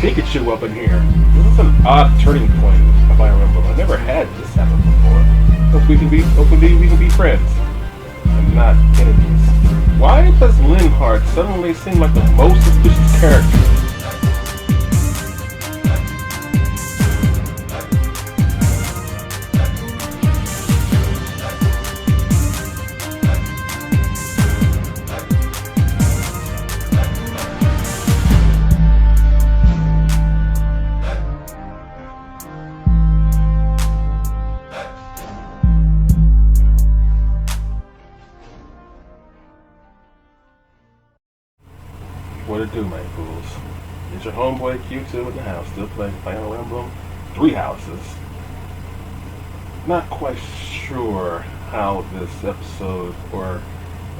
Pikachu up in here. This is an odd turning point of Fire Emblem. I never had this happen before. Hopefully we can be friends and not enemies. Why does Linhardt suddenly seem like the most suspicious character? What it do, my fools? It's your homeboy Kyutwo in the house, still playing Fire Emblem 3 Houses. Not quite sure how this episode, or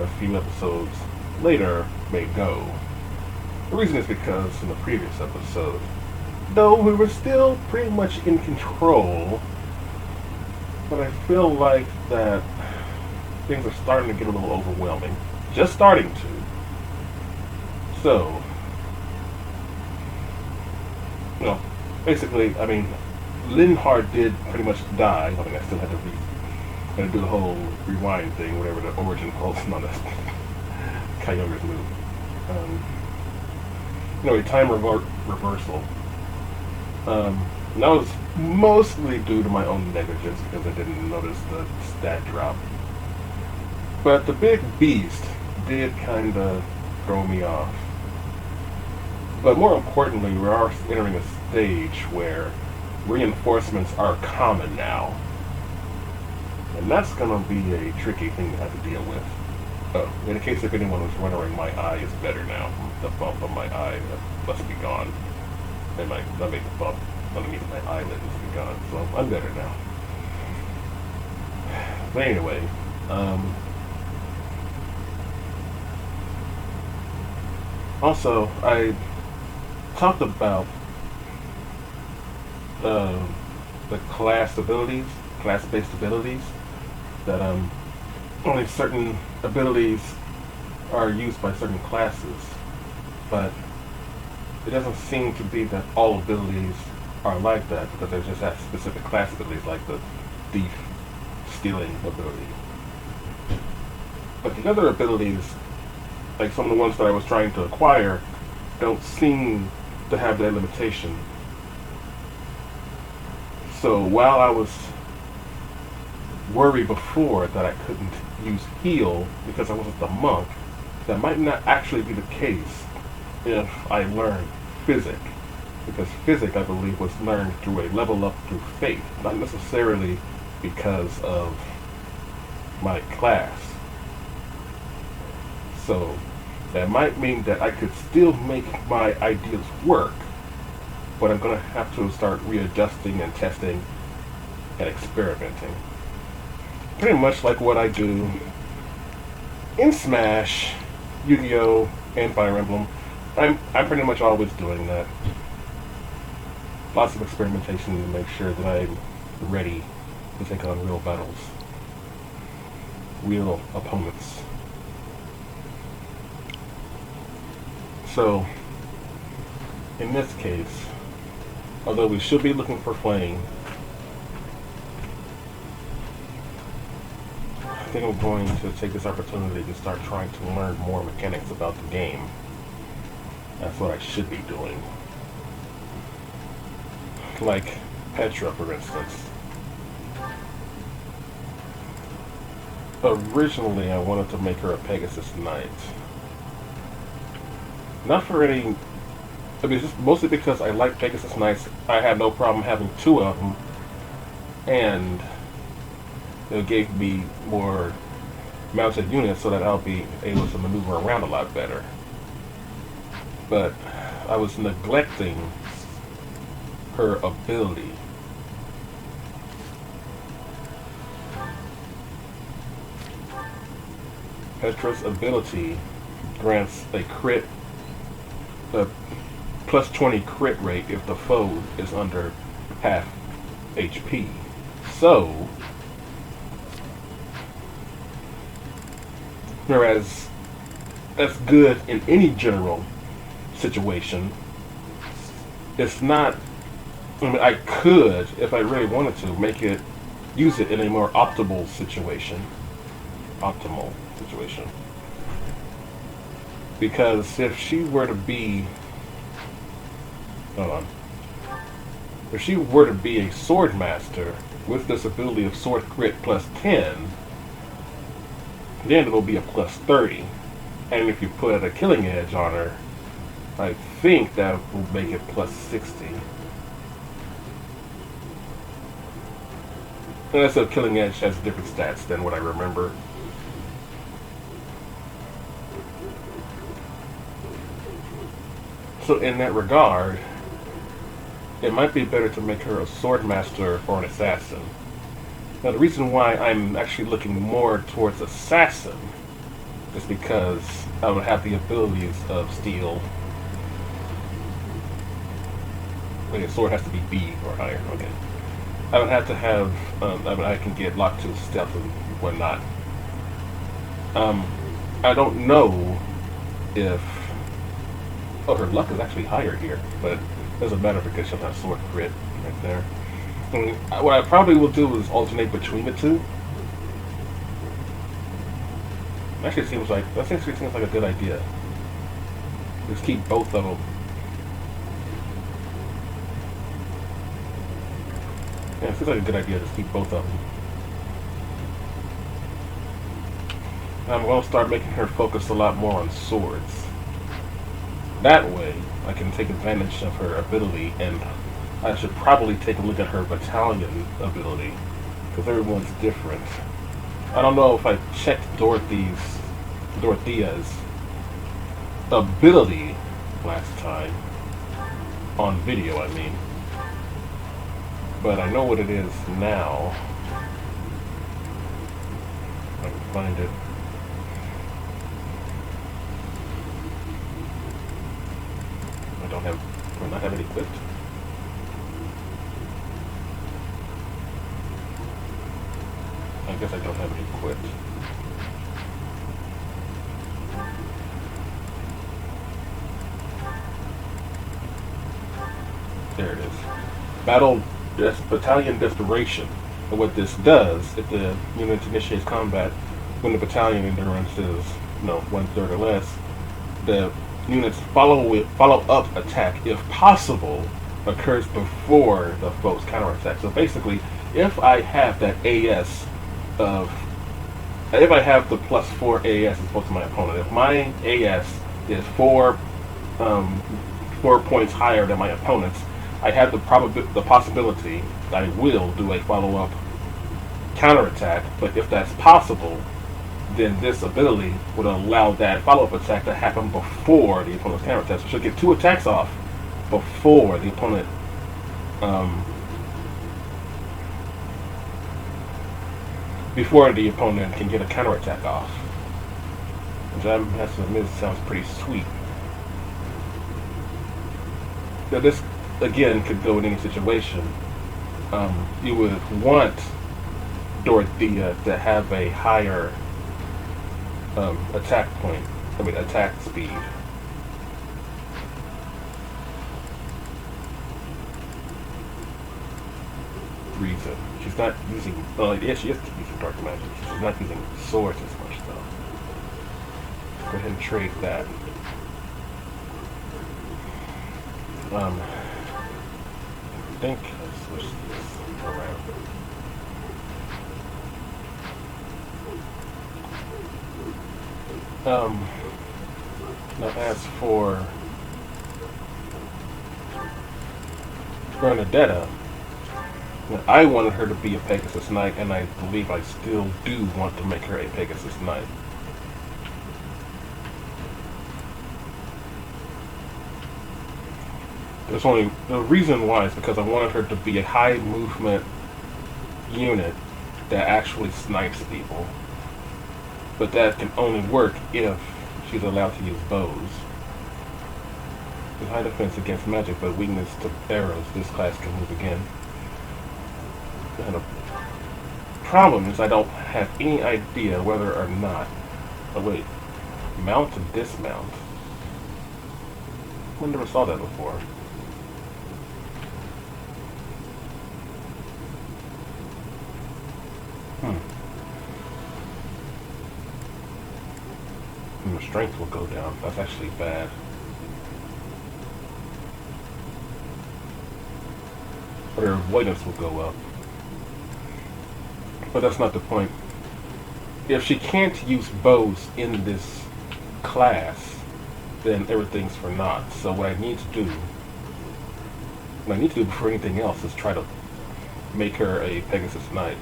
a few episodes later, may go. The reason is because in the previous episode, though we were still pretty much in control, but I feel like that things are starting to get a little overwhelming. Just starting to. So, you know, basically, I mean, Linhardt did pretty much die. I mean, I still had to do the whole rewind thing, whatever the origin calls it on this Kyogre's move. A time reversal. And that was mostly due to my own negligence because I didn't notice the stat drop. But the big beast did kind of throw me off. But more importantly, we are entering a stage where reinforcements are common now. And that's going to be a tricky thing to have to deal with. Oh, in case if anyone was wondering, my eye is better now. The bump on my eye must be gone. And the bump underneath my eyelid must be gone. So I'm better now. But anyway, also, I talked about the class-based abilities, that only certain abilities are used by certain classes, but it doesn't seem to be that all abilities are like that, because they just have specific class abilities like the thief, stealing ability. But the other abilities, like some of the ones that I was trying to acquire, don't seem to have that limitation. So while I was worried before that I couldn't use heal because I wasn't the monk, that might not actually be the case if I learned physic. Because physic, I believe, was learned through a level up through faith, not necessarily because of my class. So that might mean that I could still make my ideas work, but I'm going to have to start readjusting and testing and experimenting. Pretty much like what I do in Smash, Yu-Gi-Oh, and Fire Emblem. I'm pretty much always doing that. Lots of experimentation to make sure that I'm ready to take on real battles. Real opponents. So, in this case, although we should be looking for Flayn, I think I'm going to take this opportunity to start trying to learn more mechanics about the game. That's what I should be doing. Like Petra, for instance. Originally, I wanted to make her a Pegasus Knight. Not for any... I mean, just mostly because I like Pegasus Knights. I had no problem having 2 of them. And it gave me more mounted units so that I'll be able to maneuver around a lot better. But I was neglecting her ability. Petra's ability grants a plus 20 crit rate if the foe is under half HP. So, whereas that's good in any general situation, it's not. I mean, I could, if I really wanted to, use it in a more optimal situation. Optimal situation. Because if she were to be, hold on, if she were to be a sword master with this ability of sword crit plus 10, then it'll be a plus 30. And if you put a killing edge on her, I think that will make it plus 60. Unless the killing edge has different stats than what I remember. So in that regard, it might be better to make her a sword master or an assassin. Now the reason why I'm actually looking more towards assassin is because I would have the abilities of steel. Wait, a sword has to be B or higher, okay. I would have to have, I can get locked to stealth and whatnot. I don't know if, oh, her luck is actually higher here, but it doesn't matter because she'll have sword crit right there. And what I probably will do is alternate between the two. That actually seems like a good idea. Just keep both of them. Yeah, it seems like a good idea to keep both of them. I'm going to start making her focus a lot more on swords. That way, I can take advantage of her ability, and I should probably take a look at her battalion ability, because everyone's different. I don't know if I checked Dorothea's ability last time, on video I mean, but I know what it is now. If I can find it. Do I not have it equipped? I guess I don't have it equipped. There it is. Battalion Desperation. And what this does, if the unit initiates combat when the battalion endurance is, 1/3 or less, the unit's follow-up attack, if possible, occurs before the foe's counterattack. So basically, if I have that AS if I have the +4 AS as opposed to my opponent, if my AS is 4 points higher than my opponent's, I have the possibility that I will do a follow-up counterattack. But if that's possible, then this ability would allow that follow-up attack to happen before the opponent's counterattack. So she'll get 2 attacks off before the opponent can get a counterattack off. Which I have to admit sounds pretty sweet. Now this, again, could go in any situation. You would want Dorothea to have a higher attack speed. Reason. She's not using, yeah, she is using dark magic. She's not using swords as much, though. Go ahead and trade that. I think I'll switch this around. Now as for Bernadetta, I wanted her to be a Pegasus Knight, and I believe I still do want to make her a Pegasus Knight. There's only the reason why is because I wanted her to be a high movement unit that actually snipes people. But that can only work if she's allowed to use bows. With high defense against magic, but weakness to arrows, this class can move again. And the problem is I don't have any idea whether or not... Oh wait, mount and dismount. I never saw that before. her strength will go down. That's actually bad. But her avoidance will go up. But that's not the point. If she can't use bows in this class, then everything's for naught. So what I need to do before anything else is try to make her a Pegasus Knight.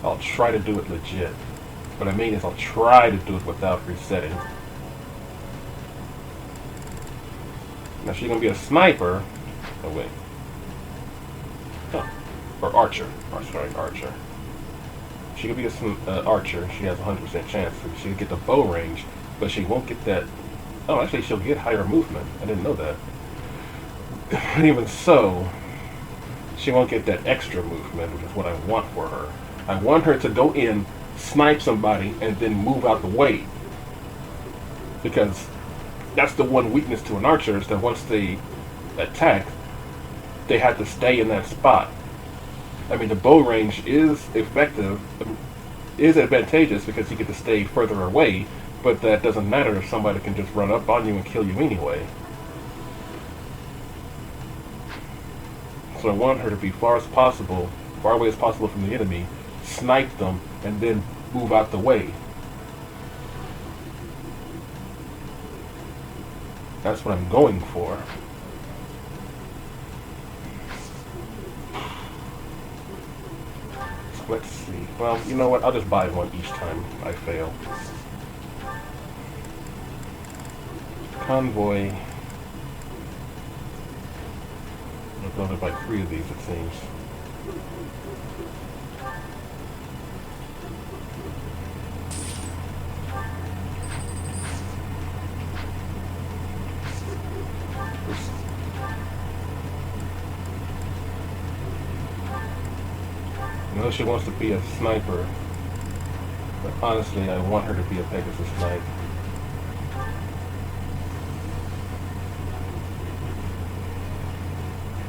I'll try to do it legit. What I mean is I'll try to do it without resetting. Now she's going to be a sniper. Oh wait. Oh. Or archer. Oh, sorry, archer. She could be an archer. She has a 100% chance. She'll get the bow range, but she won't get that. Oh, actually, she'll get higher movement. I didn't know that. But even so, she won't get that extra movement, which is what I want for her. I want her to go in, snipe somebody, and then move out the way. Because that's the one weakness to an archer, is that once they attack, they have to stay in that spot. I mean, the bow range is effective, is advantageous because you get to stay further away, but that doesn't matter if somebody can just run up on you and kill you anyway. So I want her to be far away as possible from the enemy, snipe them, and then move out the way. That's what I'm going for. Let's see. Well, you know what? I'll just buy one each time I fail. Convoy. I've got to buy 3 of these, it seems. I know she wants to be a sniper, but honestly, I want her to be a Pegasus Knight.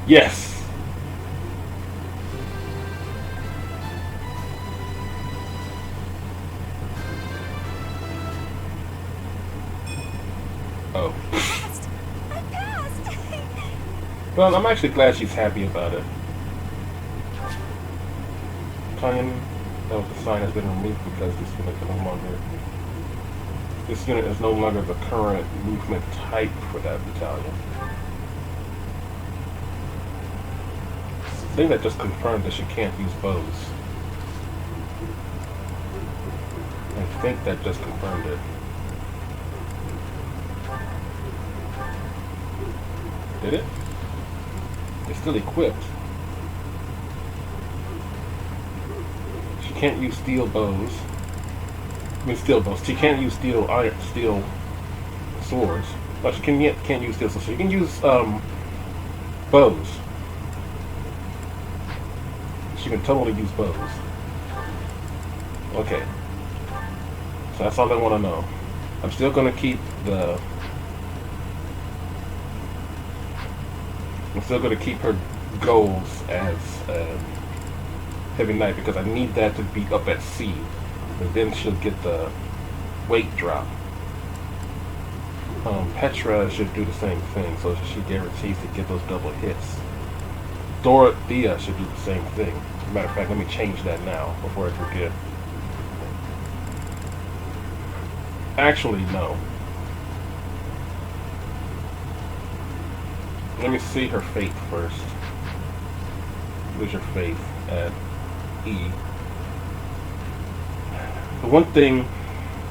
Yes! Oh. I passed! Well, I'm actually glad she's happy about it. That was the sign has been removed because this unit is no longer the current movement type for that battalion. I think that just confirmed that she can't use bows. I think that just confirmed it. Did it? It's still equipped. She can't use steel bows. I mean steel bows. She can't use steel swords. But she can't use steel swords. So you can use bows. She can totally use bows. Okay. So that's all I want to know. I'm still going to keep her goals as Heavy Knight because I need that to be up at C. And then she'll get the weight drop. Petra should do the same thing, so she guarantees to get those double hits. Dorothea should do the same thing. Matter of fact, let me change that now before I forget. Actually, no. Let me see her fate first. Where's your faith at E? The one thing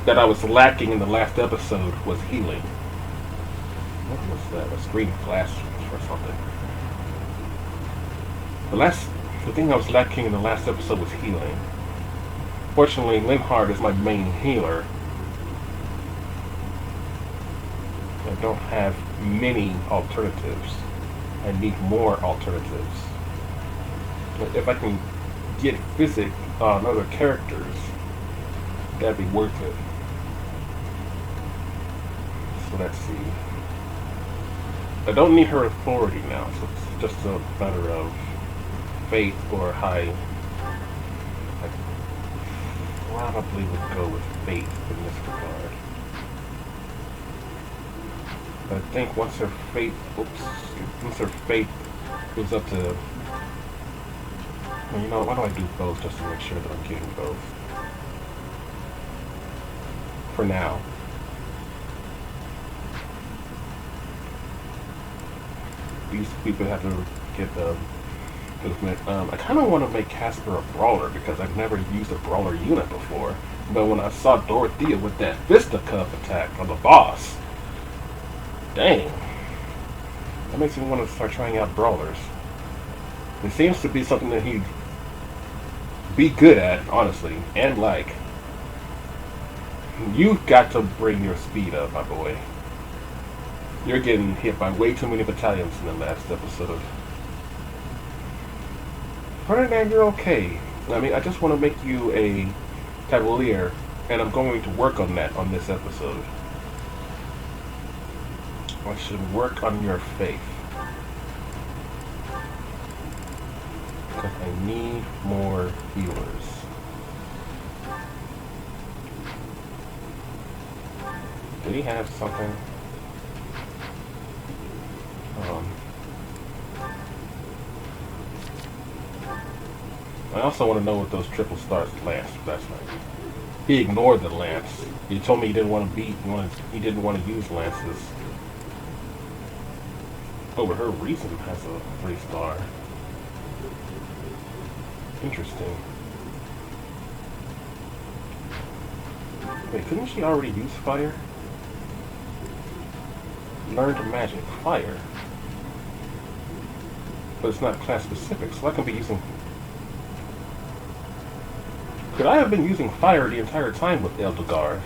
that I was lacking in the last episode was healing. What was that? A screen flash or something. The thing I was lacking in the last episode was healing. Fortunately, Linhardt is my main healer. I don't have many alternatives. I need more alternatives. But if I can get physic on other characters, that'd be worth it. So let's see. I don't need her authority now, so it's just a matter of faith or high. I probably would go with faith in this regard. But I think once her faith, once her faith goes up to, well, you know, why don't I do both just to make sure that I'm getting both? For now. These people have to get the movement. I kind of want to make Casper a brawler because I've never used a brawler unit before. But when I saw Dorothea with that fisticuff attack on the boss, dang, that makes me want to start trying out brawlers. It seems to be something that he'd be good at, honestly, and like. You've got to bring your speed up, my boy. You're getting hit by way too many battalions in the last episode. Ferdinand, you're okay. I mean, I just want to make you a Cavalier, and I'm going to work on that on this episode. I should work on your faith. Because I need more healers. Did he have something? I also want to know what those triple stars lance. That's right. He ignored the lance. He told me he didn't want to beat. He didn't want to use lances. Oh, but her reason has a 3-star. Interesting. Wait, couldn't she already use fire? Learned magic fire. But it's not class specific, so I can be using... Could I have been using fire the entire time with Eldegard?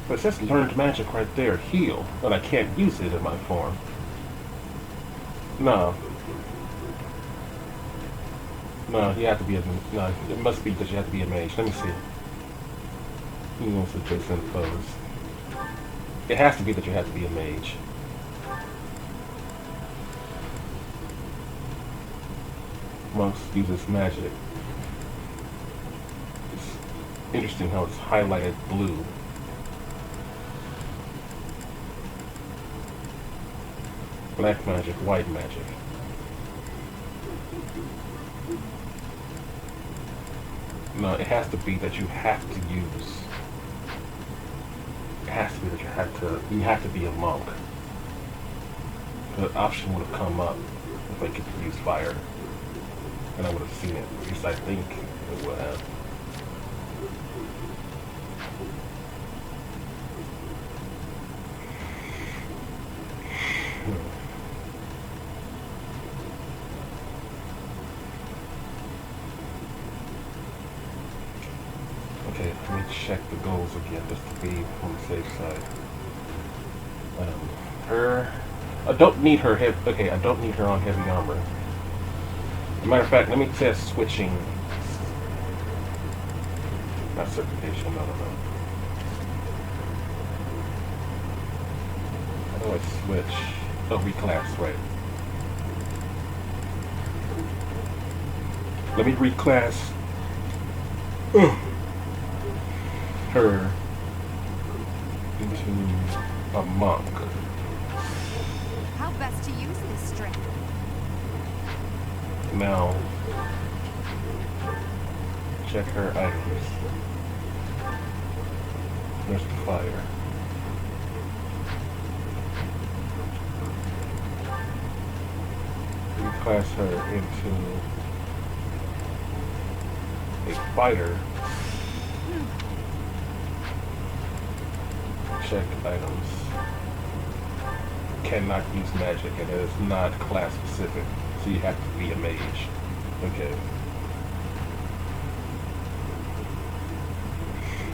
But it says learned magic right there, heal, but I can't use it in my form. No. No, you have to be a... No, it must be that you have to be a mage. Let me see. He wants adjacent foes. It has to be that you have to be a mage. Monks uses magic. It's interesting how it's highlighted blue. Black magic, white magic. No, it has to be that you have to use. It has to be that you have to be a monk. The option would have come up if I could use fire. And I would have seen it. At least I think it would have. Okay, let me check the goals again just to be on the safe side. Her... I don't need her okay, I don't need her on heavy armor. As a matter of fact, let me test switching. Not certification, no. How do I switch? Oh, reclass, right. Let me reclass her into a monk. How best to use this strength? Now, check her items. There's the fire. Reclass her into a fighter. Check items. Cannot use magic, and it is not class specific. So you have to be a mage. Okay.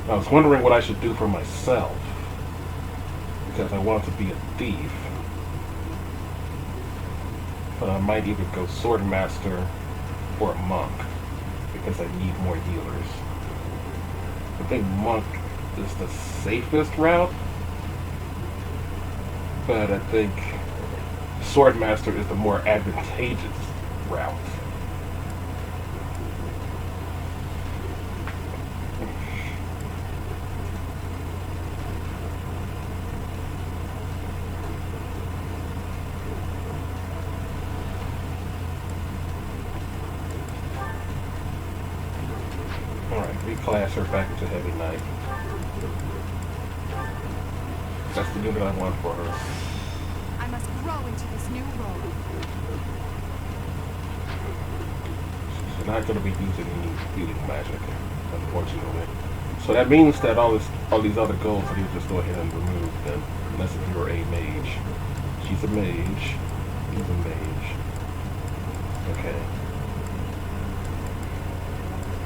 I was wondering what I should do for myself. Because I want to be a thief. But I might either go sword master or a monk. Because I need more healers. I think monk is the safest route. But I think Swordmaster is the more advantageous route. reclass her back into Heavy Knight. That's the unit I want for her. I must grow into this new role. She's not going to be using any healing magic, unfortunately. So that means that all these other goals that you just go ahead and remove them, unless if you're a mage. She's a mage. He's a mage. Okay.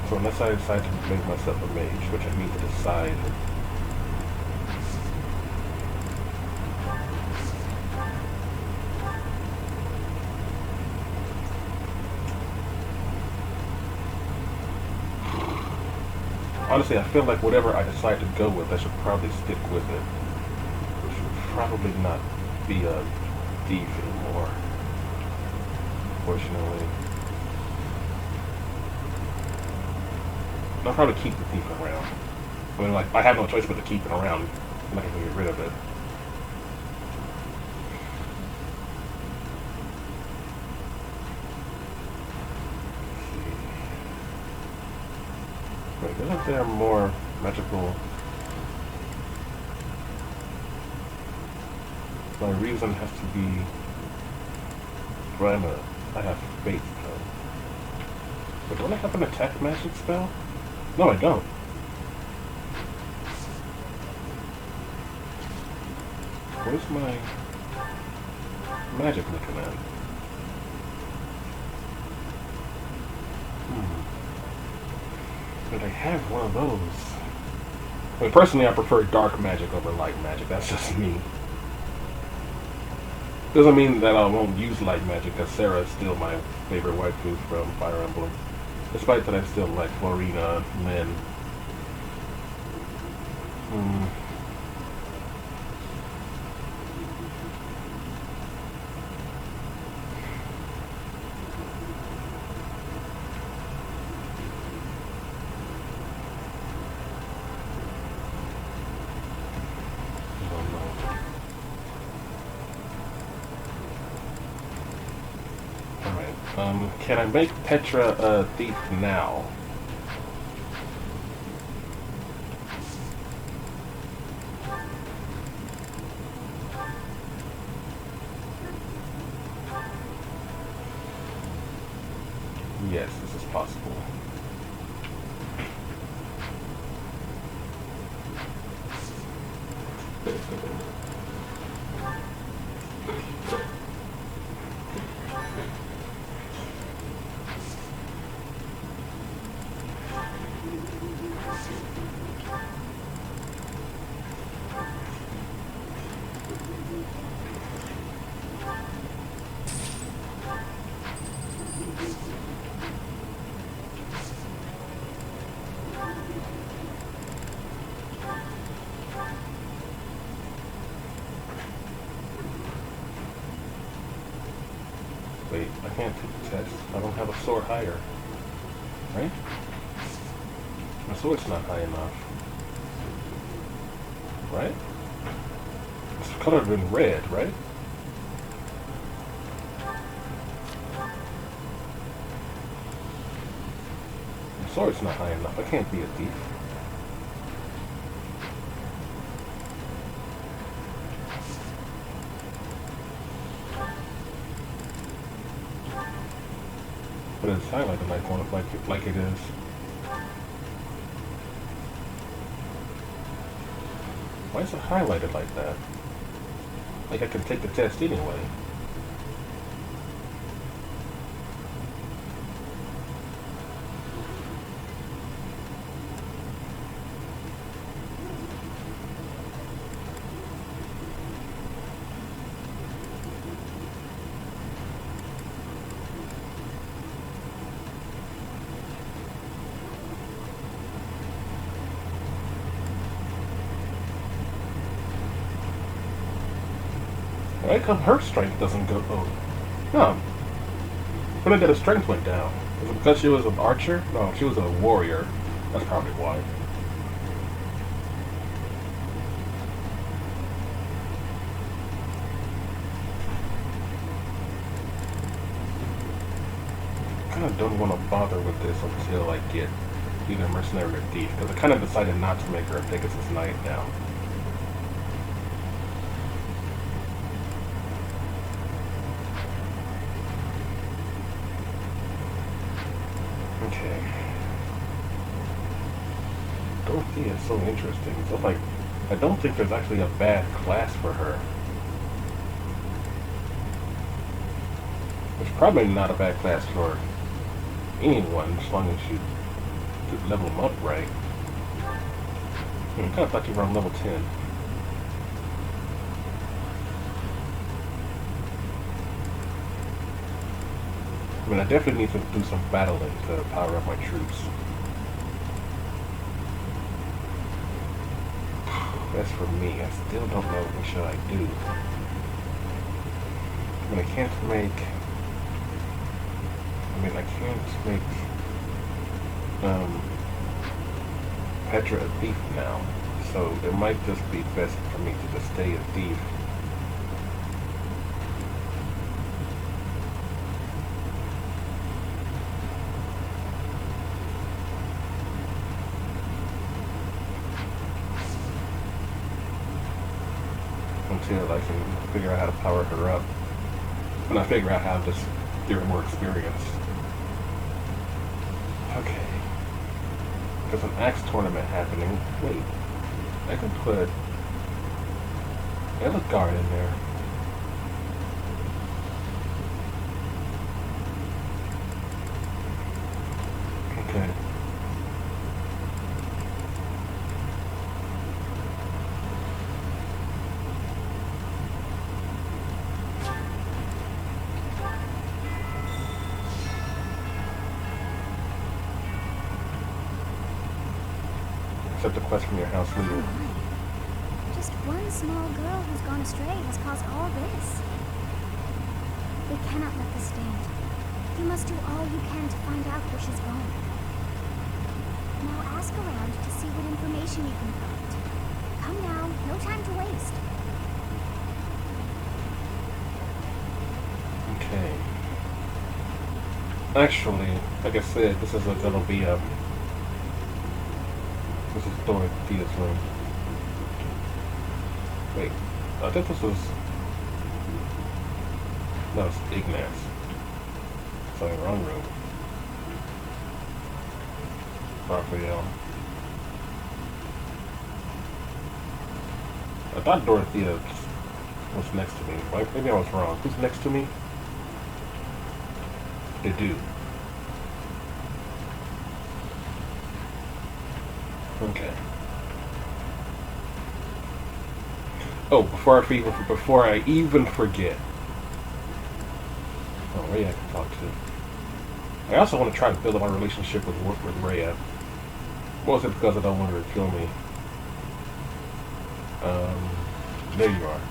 So unless I decide to make myself a mage, which I need to decide. Honestly, I feel like whatever I decide to go with, I should probably stick with it. Which would probably not be a thief anymore. Unfortunately. I'll probably keep the thief around. I mean, like, I have no choice but to keep it around. I'm not going to get rid of it. Wait, isn't there more magical... My reason has to be... Well, I have faith, though. But don't I have an attack magic spell? No, I don't. Where's my magic looking at? But I have one of those. I mean, personally, I prefer dark magic over light magic. That's just me. Doesn't mean that I won't use light magic, because Sarah is still my favorite waifu from Fire Emblem. Despite that I still like Florina, Lynn. Can I make Petra a thief now? Yes, this is possible. Wait, I can't take the test. I don't have a sword higher. Right? My sword's not high enough. Right? It's colored in red, right? My sword's not high enough. I can't be a thief. But it's highlighted like it is. Why is it highlighted like that? Like I can take the test anyway. Why come her strength doesn't go? Oh, no. When did her strength went down? Was it because she was an archer? No, she was a warrior. That's probably why. I kind of don't want to bother with this until I get either mercenary or thief, because I kind of decided not to make her a Pegasus Knight now. Okay. Dorothea is so interesting. So like, I don't think there's actually a bad class for her. It's probably not a bad class for anyone, as long as you level them up right. I kind of thought you were on level 10. I mean, I definitely need to do some battling to power up my troops. As for me, I still don't know what should I do. I mean, I can't make Petra a thief now, so it might just be best for me to just stay a thief. Until I can figure out how to power her up. When I figure out how to just give her more experience. Okay. There's an axe tournament happening. Wait. I can put Elgar in there. Okay. Accept the quest from your house leader. Just one small girl who's gone astray has caused all this. We cannot let this stand. You must do all you can to find out where she's gone. Now ask around to see what information you can find. Come now, no time to waste. Okay. Actually, like I said, this is gonna be a. This is Dorothea's room. Wait, I think this was. No, it's Ignat's. Sorry, wrong room. Raphael. I thought Dorothea was next to me. Maybe I was wrong. Who's next to me? The dude. Okay. Oh, before I even forget. Oh, Rhea I can talk to. I also want to try to build up my relationship with Rhea. Mostly because I don't want her to kill me. There you are.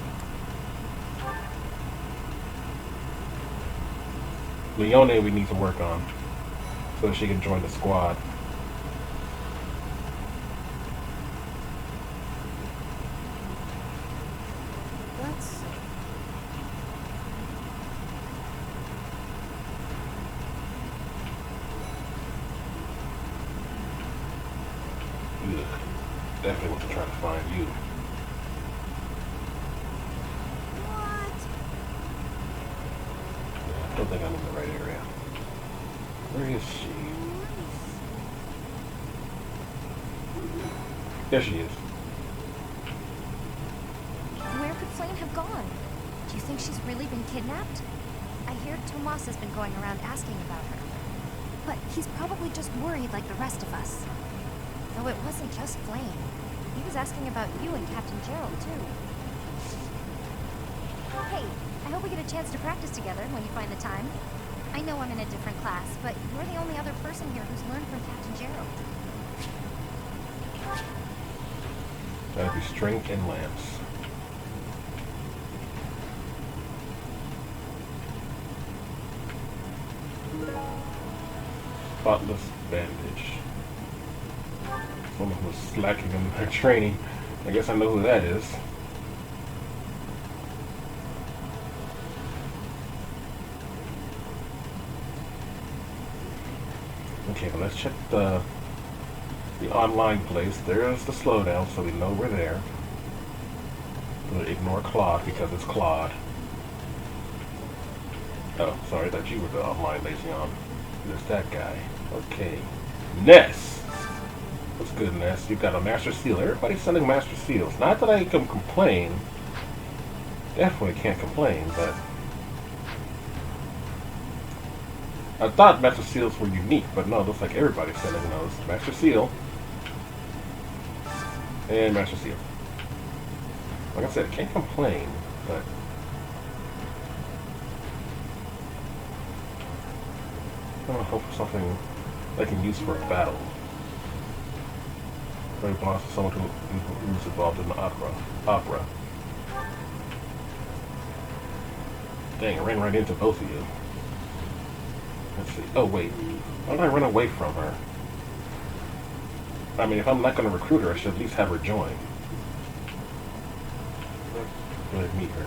Leone we need to work on so that she can join the squad. Definitely want to try to find you. What? Yeah, I don't think I'm in the right area. Where is she? There she is. Where could Flayn have gone? Do you think she's really been kidnapped? I hear Tomas has been going around asking about her. But he's probably just worried like the rest of us. Though it wasn't just Flayn. He was asking about you and Captain Gerald, too. Hey, I hope we get a chance to practice together when you find the time. I know I'm in a different class, but you're the only other person here who's learned from Captain Gerald. That'd be strength and lamps. Spotless bandage. Someone who's slacking in their training. I guess I know who that is. Okay, well, let's check the the online place. There's the slowdown, so we know we're there. We'll ignore Claude because it's Claude. Oh, sorry, I thought you were the online liaison. There's that guy. Okay. Ness! What's good, Ness? You've got a Master Seal. Everybody's selling Master Seals. Not that I can complain. Definitely can't complain, but... I thought Master Seals were unique, but no, it looks like everybody's selling those. Master Seal. And Master Seal. Like I said, I can't complain, but... I'm gonna hope for something I can use for a battle. It belongs to someone who's involved in the opera. Dang, I ran right into both of you. Let's see. Oh, wait. Why did I run away from her? I mean, if I'm not going to recruit her, I should at least have her join. Let's meet her.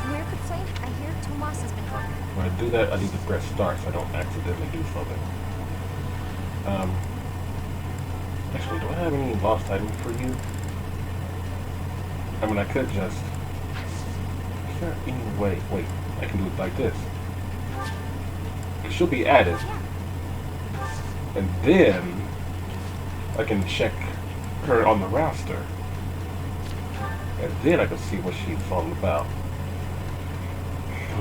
Where could Flayn? I hear Tomas has been going. When I do that, I need to press start so I don't accidentally do something. Actually, do I have any lost items for you? I mean, I could just... Is there any way... Wait, I can do it like this. She'll be added. And then... I can check her on the roster. And then I can see what she's all about.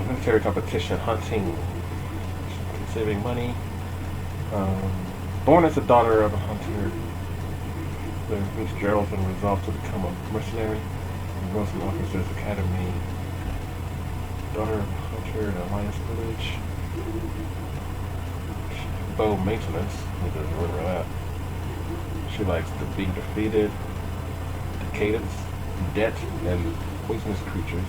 Military competition, hunting, saving money. Born as the daughter of a hunter, Miss Geraldine resolved to become a mercenary. Enrolls in the Officers Academy. Daughter of a hunter in Alliance Village. Bow maintenance. Who doesn't remember that? She likes the being defeated, decadence, debt, and poisonous creatures.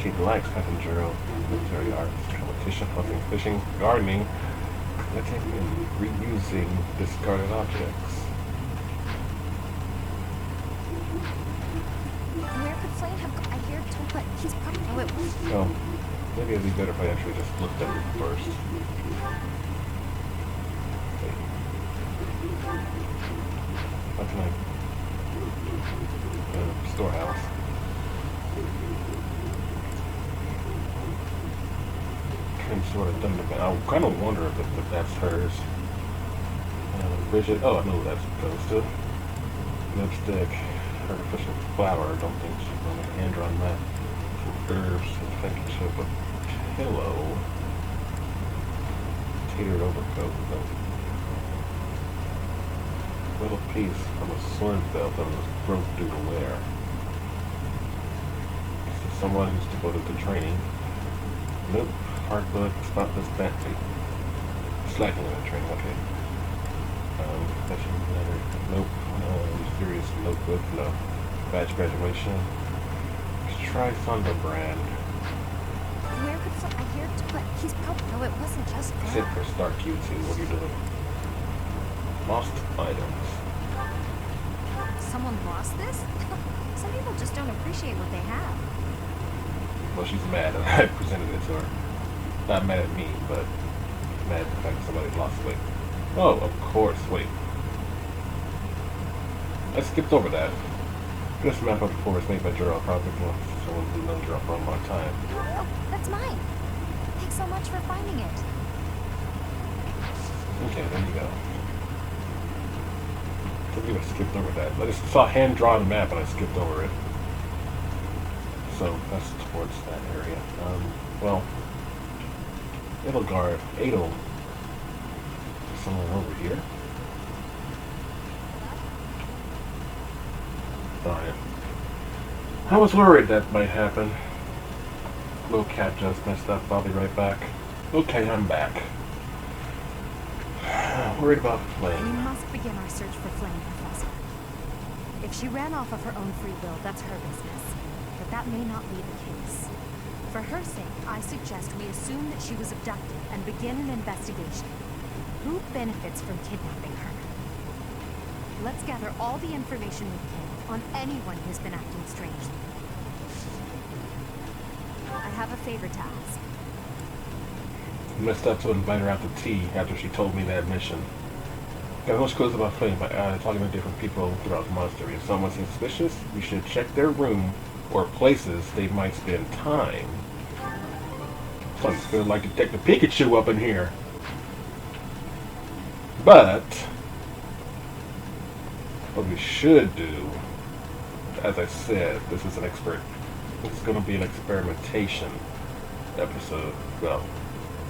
She likes hunting Gerald, military arts, competition, hunting, fishing, gardening, collecting and reusing discarded objects. Where could Flayn have gone? I hear but he's probably... Oh, it was... Oh, maybe it'd be better if I actually just looked at it first. Okay. How can I... storehouse. Sort of done the band. I kind of wonder if that's hers. Bridget. Oh, I know who that goes to. Lipstick. Artificial flower. I don't think she's on a hand-drawn map. Some herbs. A handkerchief. A pillow. Tatered overcoat. A little piece from a sword belt that was broke due to wear. This is someone who's devoted to training. Nope. Hard book, spotless battery. Slacking on the training, okay. Fashion letter, nope. Mysterious notebook, no. Badge graduation. Let's try Thunder Brand. Where could I hear but he's probably... No, it wasn't just that. Sit for Star Q2, what are you doing? Lost items. Someone lost this? Some people just don't appreciate what they have. Well, she's mad that I presented it to her. Not mad at me, but mad at the fact that somebody lost weight. Oh, of course, wait. I skipped over that. This map of the forest made by Gerald probably belongs to someone who's known Gerald for a long time. Oh, that's mine. Thanks so much for finding it. Okay, there you go. I believe I skipped over that. I just saw a hand-drawn map and I skipped over it. So, that's towards that area. Well... Edelgard, Adel. Someone over here. Darn it. I was worried that might happen. Little cat just messed up. I'll be right back. Okay, I'm back. Worried about Flayn. We must begin our search for Flayn, Professor. If she ran off of her own free will, that's her business. But that may not be the case. For her sake, I suggest we assume that she was abducted and begin an investigation. Who benefits from kidnapping her? Let's gather all the information we can on anyone who's been acting strangely. I have a favor to ask. messed up to invite her out to tea after she told me that mission. Got much clues about Flayn by talking to different people throughout the monastery. If someone seems suspicious, we should check their room or places they might spend time. Sounds good, like Detective Pikachu up in here. But what we should do, as I said, this is going to be an experimentation episode. Well,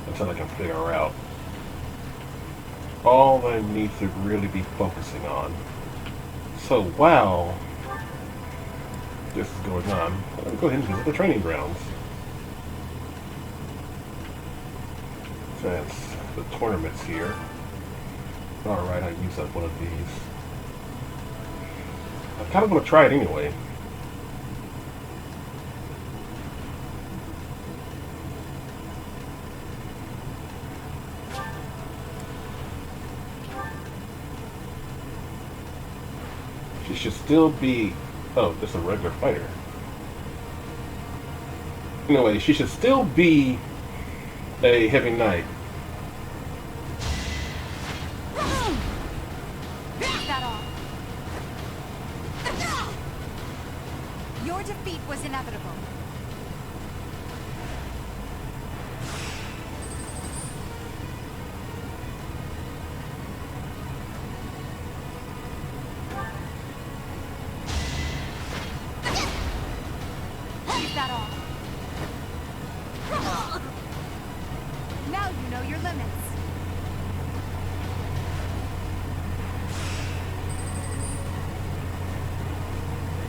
until I can figure out all I need to really be focusing on. So while this is going on, let me go ahead and visit the training grounds. Since the tournament's here. Alright, I use up one of these. I kind of want to try it anyway. She should still be... Oh, just a regular fighter. Anyway, she should still be a heavy knight. Your defeat was inevitable. Is that all? Now you know your limits.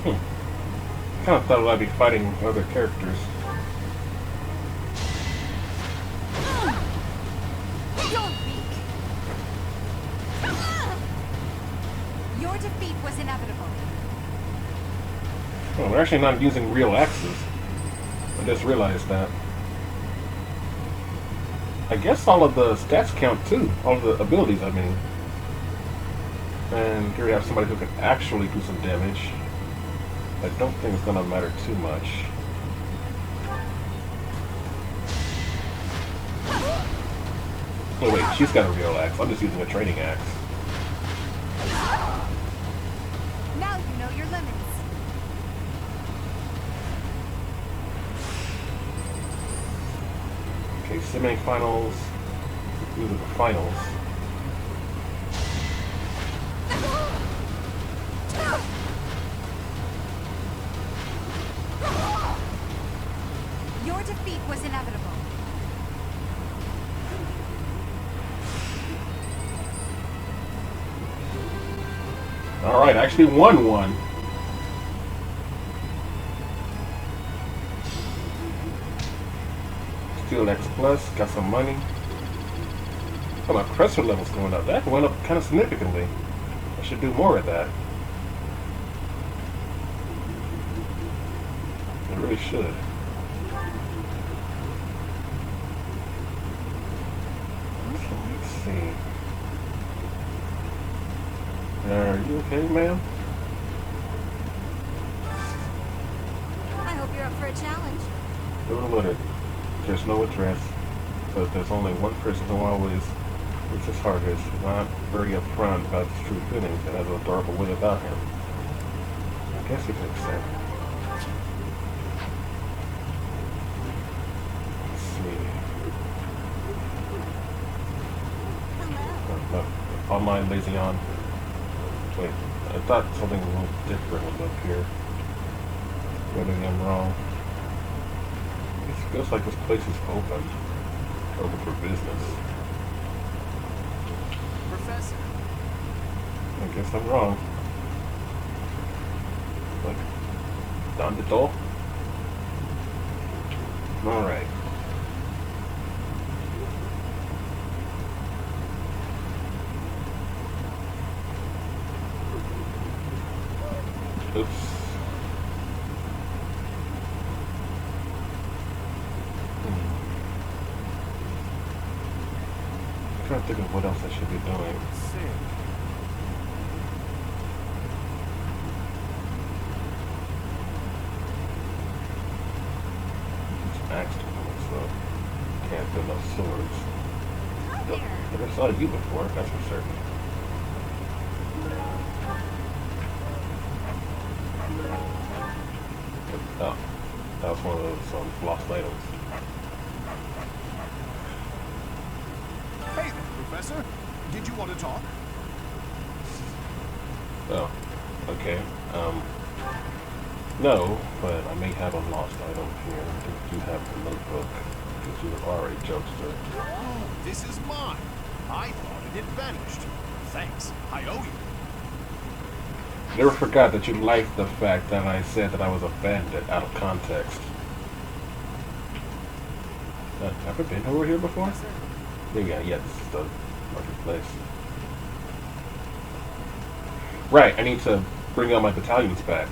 I kind of thought I'd be fighting other characters. You're weak. Your defeat was inevitable. Oh, we're actually not using real axes. I just realized that. I guess all of the stats count too. All of the abilities, I mean. And here we have somebody who can actually do some damage. I don't think it's gonna matter too much. Oh wait, she's got a real axe. I'm just using a training axe. Now you know your limits. Okay, semi-finals. These are the finals. Your defeat was inevitable. Alright, I actually won one. Still X plus, got some money. Oh, my pressure level's going up. That went up kind of significantly. I should do more of that. I really should. Let's see. Are you okay, ma'am? I hope you're up for a challenge. Overloaded. There's no address, but there's only one person who always works his hardest, not very upfront about his true feelings, and has an adorable way about him. I guess you can accept. Let's see. Online lazy on. Wait, I thought something a little different was up here. Maybe I'm wrong. It feels like this place is open for business. Professor. I guess I'm wrong. Look, down the door. All right. Oops. I'm trying to think of what else I should be doing. Sick. It's axe to so can't build no swords. never saw you before, that's for certain. Oh, that was one of those lost items. Hey there, Professor. Did you want to talk? Oh, okay. No, but I may have a lost item here. If you have the notebook, because you are a jokester. Oh, this is mine. I thought it had vanished. Thanks. I owe you. Never forgot that you liked the fact that I said that I was a bandit out of context. Have I been over here before? Yeah, this is the marketplace. Right, I need to bring all my battalions back.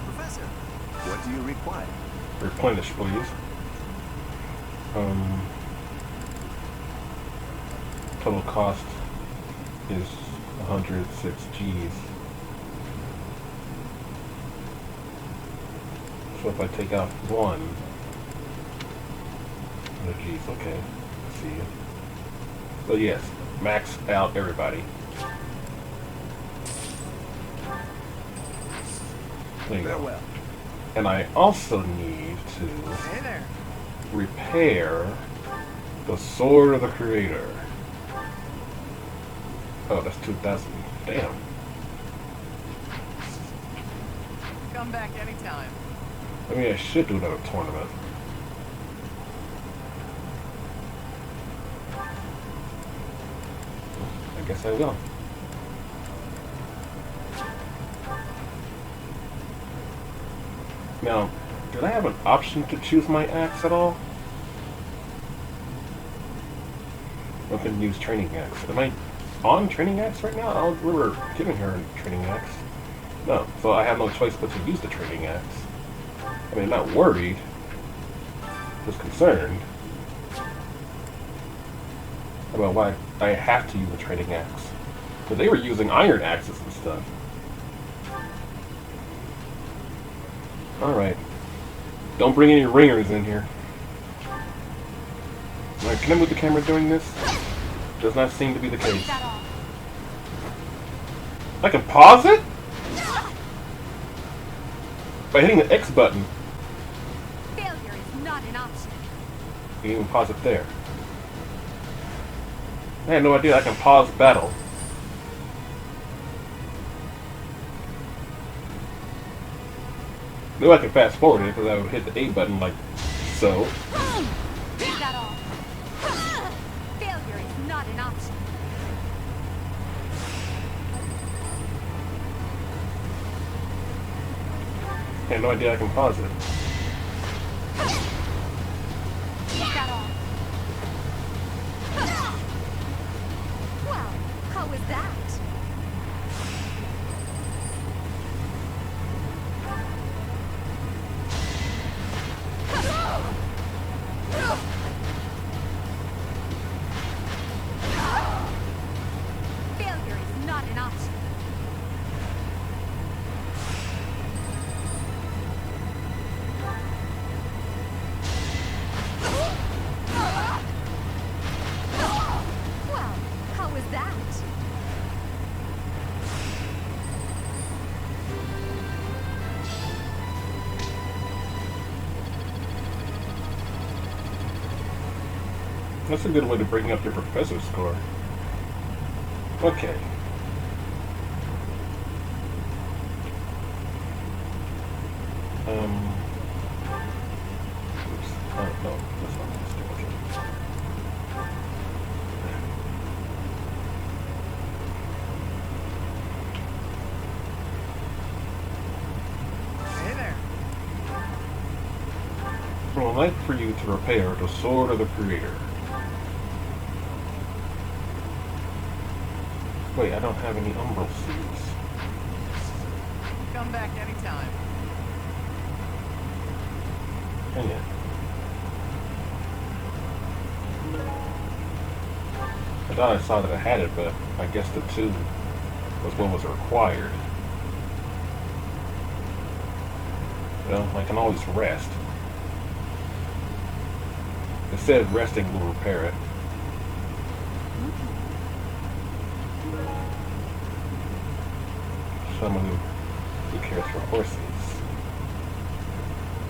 Professor, what do you require? Replenish, please. Total cost is 106 G's. So if I take out one, oh G's, okay. See you. So yes, max out everybody. There you go. Farewell. And I also need to Hey there. repair the Sword of the Creator. Oh, that's 2,000. Damn. Come back anytime. I mean, I should do another tournament. I guess I will. Now, did I have an option to choose my axe at all? I can use training axe. Am I on training axe right now? I don't remember giving her a training axe. No, so I have no choice but to use the training axe. I mean, I'm not worried, just concerned about why I have to use a training axe. But they were using iron axes and stuff. Alright. Don't bring any ringers in here. Alright, can I move the camera during this? Does not seem to be the case. I can pause it? By hitting the X button. Failure is not an option. You can even pause it there. I had no idea I can pause battle. Knew I could fast forward it because I would hit the A button like so. Is that all? Failure is not an option. I had no idea I can pause it. Is that all? Well, how was that? Failure is not an option. Well, how was that? That's a good way to bring up your professor score. Okay. Oops. Oh, no, that's not what I was doing. Hey there. I would like for you to repair the Sword of the Creator. Wait, I don't have any umbral seeds. Come back anytime. Hang it. I thought I saw that I had it, but I guess the 2 was what was required. Well, I can always rest. It said resting will repair it. Someone who cares for horses.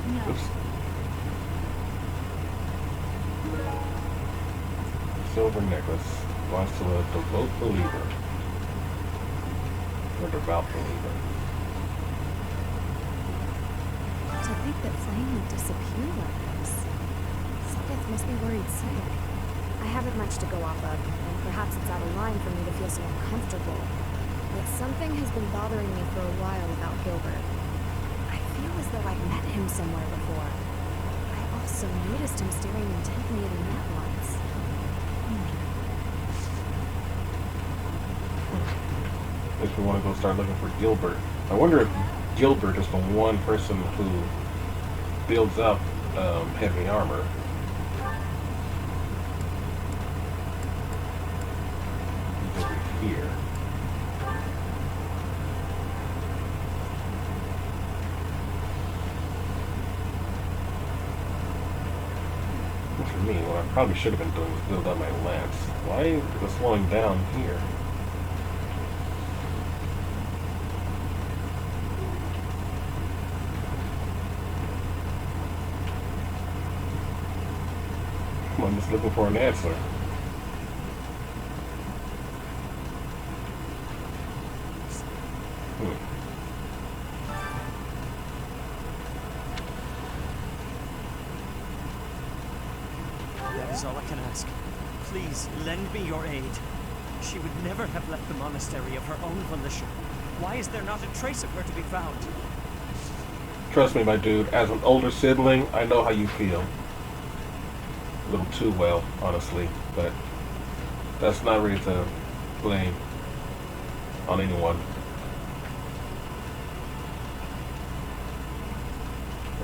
No. Oops. Silver necklace belongs to a devout believer. Or devout believer. To think that Flayn would disappear like this. Seteth must be worried sick. I haven't much to go off of, and perhaps it's out of line for me to feel so uncomfortable. But something has been bothering me for a while about Gilbert. I feel as though I've met him somewhere before. I also noticed him staring intently at Annette once. If we want to go start looking for Gilbert. I wonder if Gilbert is the one person who builds up heavy armor. He's over here. For me, what I probably should have been doing was build up my lance. Why is it slowing down here? I'm just looking for an answer. That is all I can ask. Please, lend me your aid. She would never have left the monastery of her own volition. Why is there not a trace of her to be found? Trust me, my dude, as an older sibling, I know how you feel. A little too well, honestly, but that's not really to blame on anyone.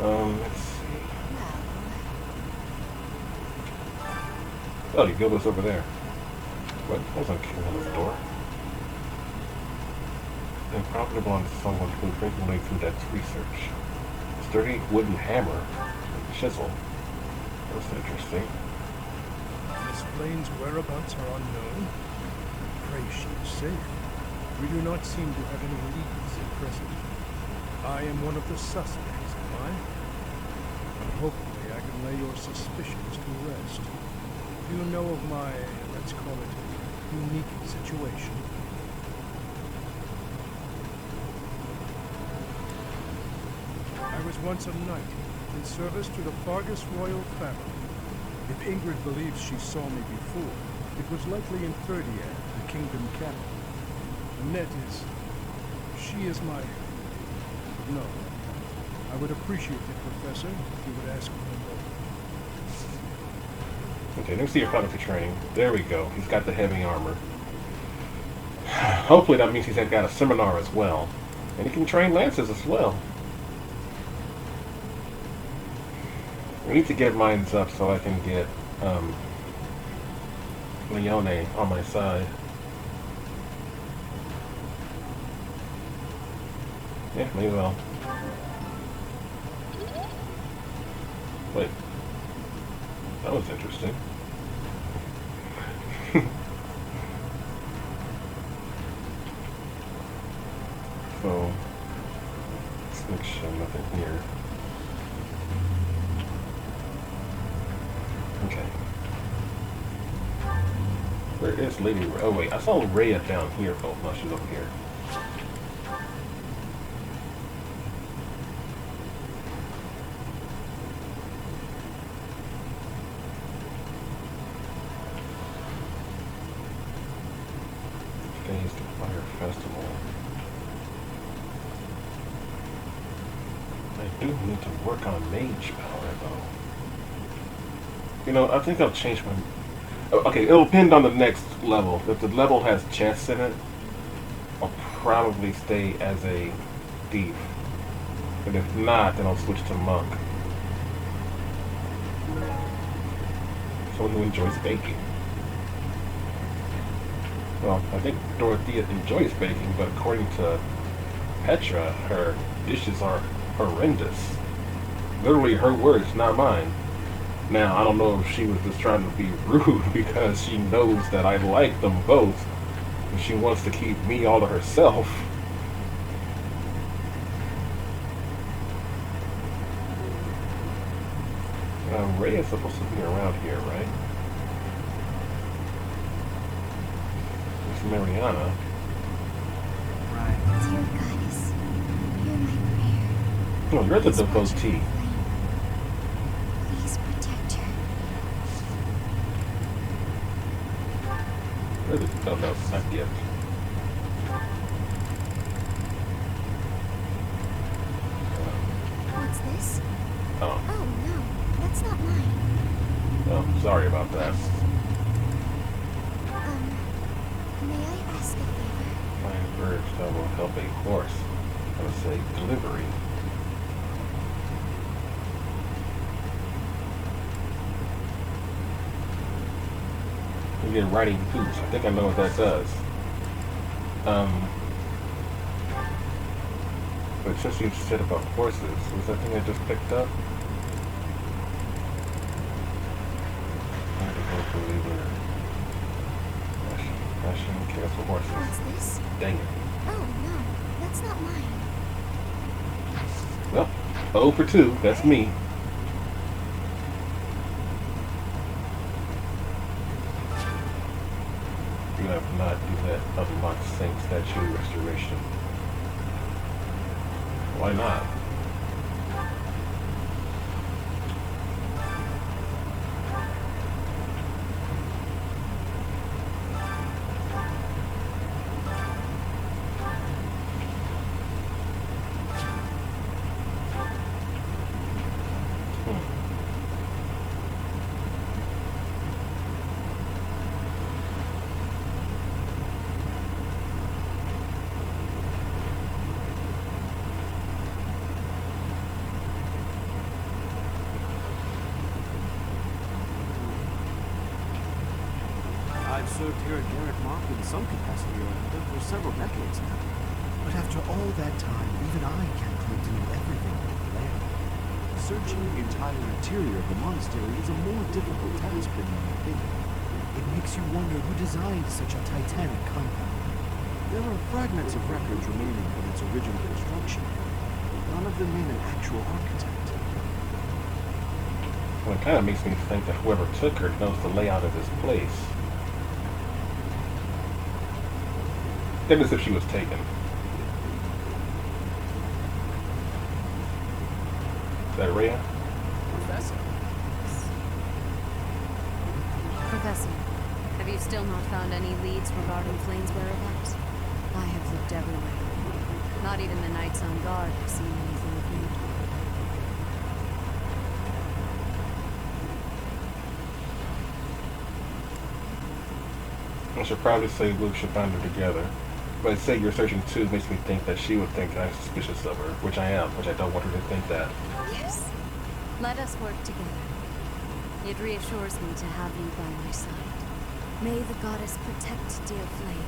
Let's see. Oh, you Gilbert's over there. What? There's no key on this door. It probably belongs to someone who frequently conducts research. Sturdy wooden hammer and chisel. That's interesting. Miss Flayn's whereabouts are unknown. Pray she is safe. We do not seem to have any leads at present. I am one of the suspects, am I? And hopefully I can lay your suspicions to rest. Do you know of my, let's call it, unique situation? I was once a knight, in service to the Fargus royal family. If Ingrid believes she saw me before, it was likely in Ferdiad, the kingdom capital. Annette is... she is my... no. I would appreciate it, Professor, if you would ask me no more. Okay, let me see your fantasy training. There we go. He's got the heavy armor. Hopefully that means he's got a seminar as well. And he can train lances as well. We need to get mines up so I can get Leone on my side. Yeah, maybe well. Wait. That was interesting. So, let's make sure nothing here. Okay. Where is Lady Ray? Oh wait, I saw Rhea down here. Oh no, she's over here. Today's the Fire Festival. I do need to work on mage power though. You know, I think I'll change my... Okay, it'll depend on the next level. If the level has chests in it, I'll probably stay as a thief. And if not, then I'll switch to monk. Someone who enjoys baking. Well, I think Dorothea enjoys baking, but according to Petra, her dishes are horrendous. Literally her words, not mine. Now, I don't know if she was just trying to be rude because she knows that I like them both, and she wants to keep me all to herself. Ray is supposed to be around here, right? It's Mariana. Right. Dear goddess, hear my prayer. No, you're the Please watch over devotee. Flayn. Please protect her. No, not yet. What's this? Oh, Oh no, that's not mine. oh, sorry about that. May I ask a favor? Flying birds that will help a horse. I would say delivery. You get riding boots. I think I know what that does. But since you said about horses, was that thing I just picked up? Fashion cares for horses. What's this? Dang it. Oh no, that's not mine. Well, 0 for 2. That's me. You have not do that unlock Saint Statue Restoration. Why not? I've served here at Garrett Mark in some capacity or another for several decades now. But after all that time, even I can't claim to know everything about the layout. Searching the entire interior of the monastery is a more difficult task than you might think. It makes you wonder who designed such a titanic compound. There are fragments of records remaining from its original construction, but none of them name an actual architect. Well, it kind of makes me think that whoever took her knows the layout of this place. That is if she was taken. Is that Rhea? Professor. Professor, have you still not found any leads regarding Flayn's whereabouts? I have looked everywhere. Not even the knights on guard have seen anything of me. I should probably say we should find her together. But say you're searching too makes me think that she would think I'm suspicious of her, which I am, which I don't want her to think that. Yes. Let us work together. It reassures me to have you by my side. May the goddess protect dear Flayn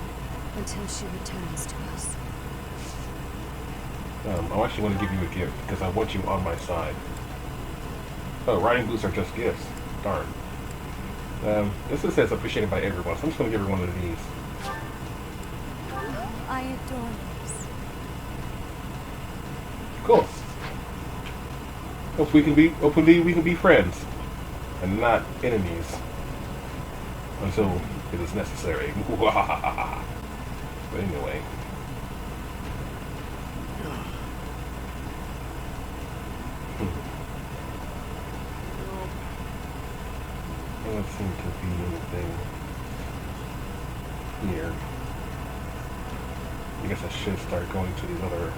until she returns to us. I actually want to give you a gift because I want you on my side. Oh, riding boots are just gifts. Darn. This just says appreciated by everyone, so I'm just going to give her one of these. I adore this. Cool. Hopefully we can be friends and not enemies until it is necessary. But anyway. Doesn't seem to be anything here. I guess I should start going to these other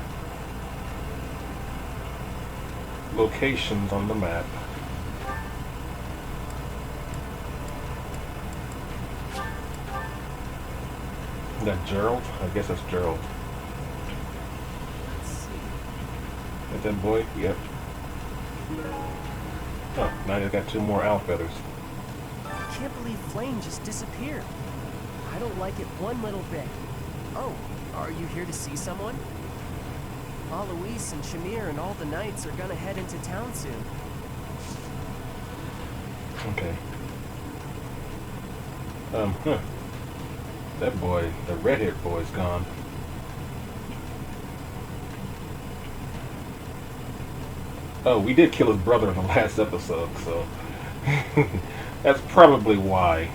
locations on the map. Is that Gerald? I guess that's Gerald. Let's see. Is that boy? Yep. Oh, now you got 2 more owl feathers. I can't believe Flayn just disappeared. I don't like it one little bit. Oh, are you here to see someone? Alois and Shamir and all the knights are gonna head into town soon. Okay. Huh. That boy, the red-haired boy's gone. Oh, we did kill his brother in the last episode, so that's probably why.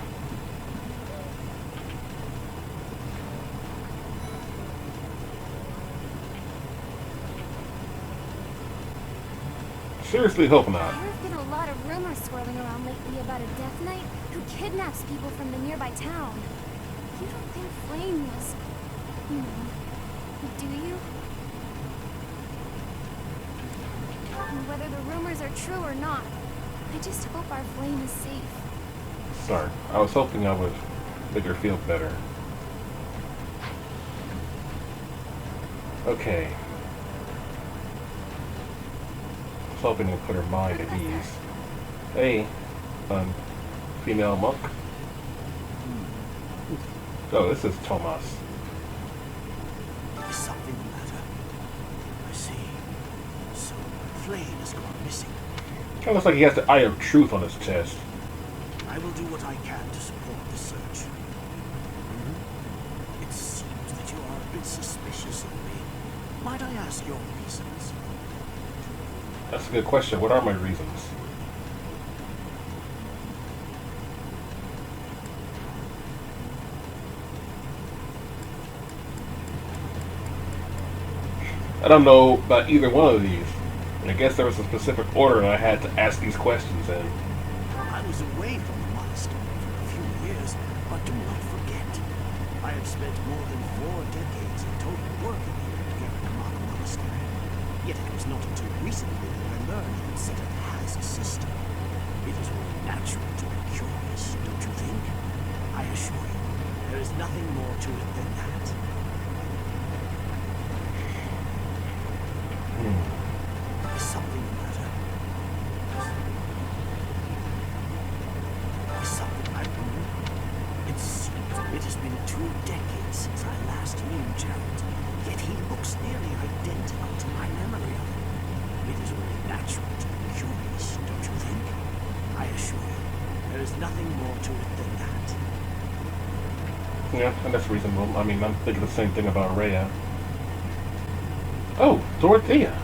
Seriously hope not. There have been a lot of rumors swirling around lately about a Death Knight who kidnaps people from the nearby town. You don't think Flayn was, you know, do you? And whether the rumors are true or not, I just hope our Flayn is safe. Sorry, I was hoping I would make her feel better. Okay. I was hoping to put her mind at ease. Hey, female monk. Oh, this is Tomas. Is something the matter? I see. So, Flayn has gone missing. Kind of looks like he has the Eye of Truth on his chest. I will do what I can to support the search. It seems that you are a bit suspicious of me. Might I ask your reasons? That's a good question. What are my reasons? I don't know about either one of these. And I guess there was a specific order and I had to ask these questions in. I was away from the monastery for a few years, but do not forget, I have spent more than 4 decades in total working here at Kyutwo.com monastery. Yet it was not until recently that I learned that Seteth has a sister. It is only natural to be curious, don't you think? I assure you, there is nothing more to it than that. Is something the matter? Is something I knew? It seems it has been 2 decades since I last knew Gerald, yet he looks nearly identical to my memory of him. It is only natural to be curious, don't you think? I assure you, there is nothing more to it than that. Yeah, and that's reasonable. I mean, I'm thinking the same thing about Rhea. Oh, Dorothea.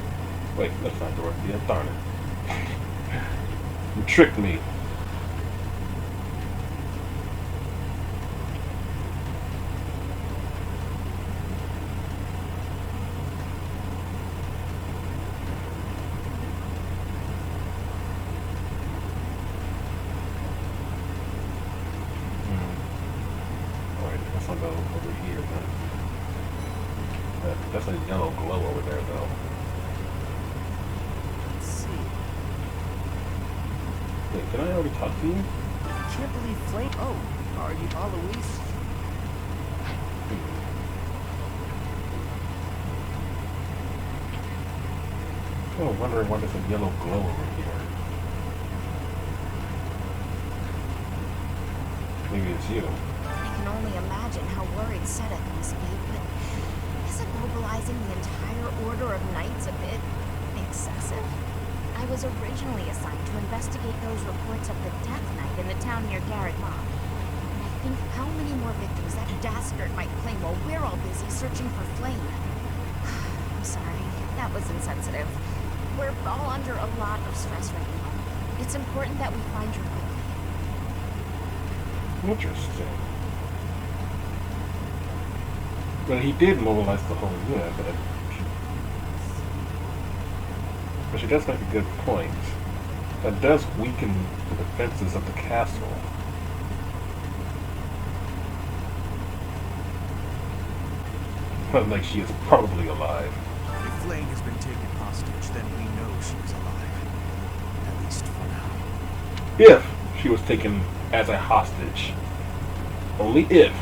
Wait, that's not Dorothea. Darn it. You tricked me. Alright, I guess I'll go over here then. That's a yellow glow over there, though. Let's see. Wait, did I already talk to you? I can't believe Flayn. Oh, are you Alois? Oh, wondering why there's a yellow glow over here. Maybe it's you. I can only imagine how worried Seteth must be, but isn't mobilizing the entire order of knights a bit excessive? I was originally assigned to investigate those reports of the Death Knight in the town near Garrett Mob. And I think how many more victims that dastard might claim while we're all busy searching for Flayn. I'm sorry, that was insensitive. We're all under a lot of stress right now. It's important that we find her quickly. Interesting. But he did mobilize the whole unit, but she does make a good point. That does weaken the defenses of the castle. Like she is probably alive. If Flayn has been taken hostage, then we know she is alive. At least for now. If she was taken as a hostage. Only if.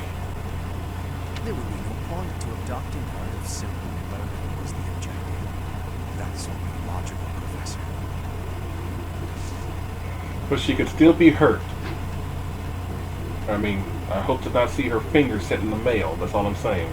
There would be no point to abducting her if simply murder was the objective. That's only logical, Professor. But she could still be hurt. I mean, I hope to not see her finger set in the mail. That's all I'm saying.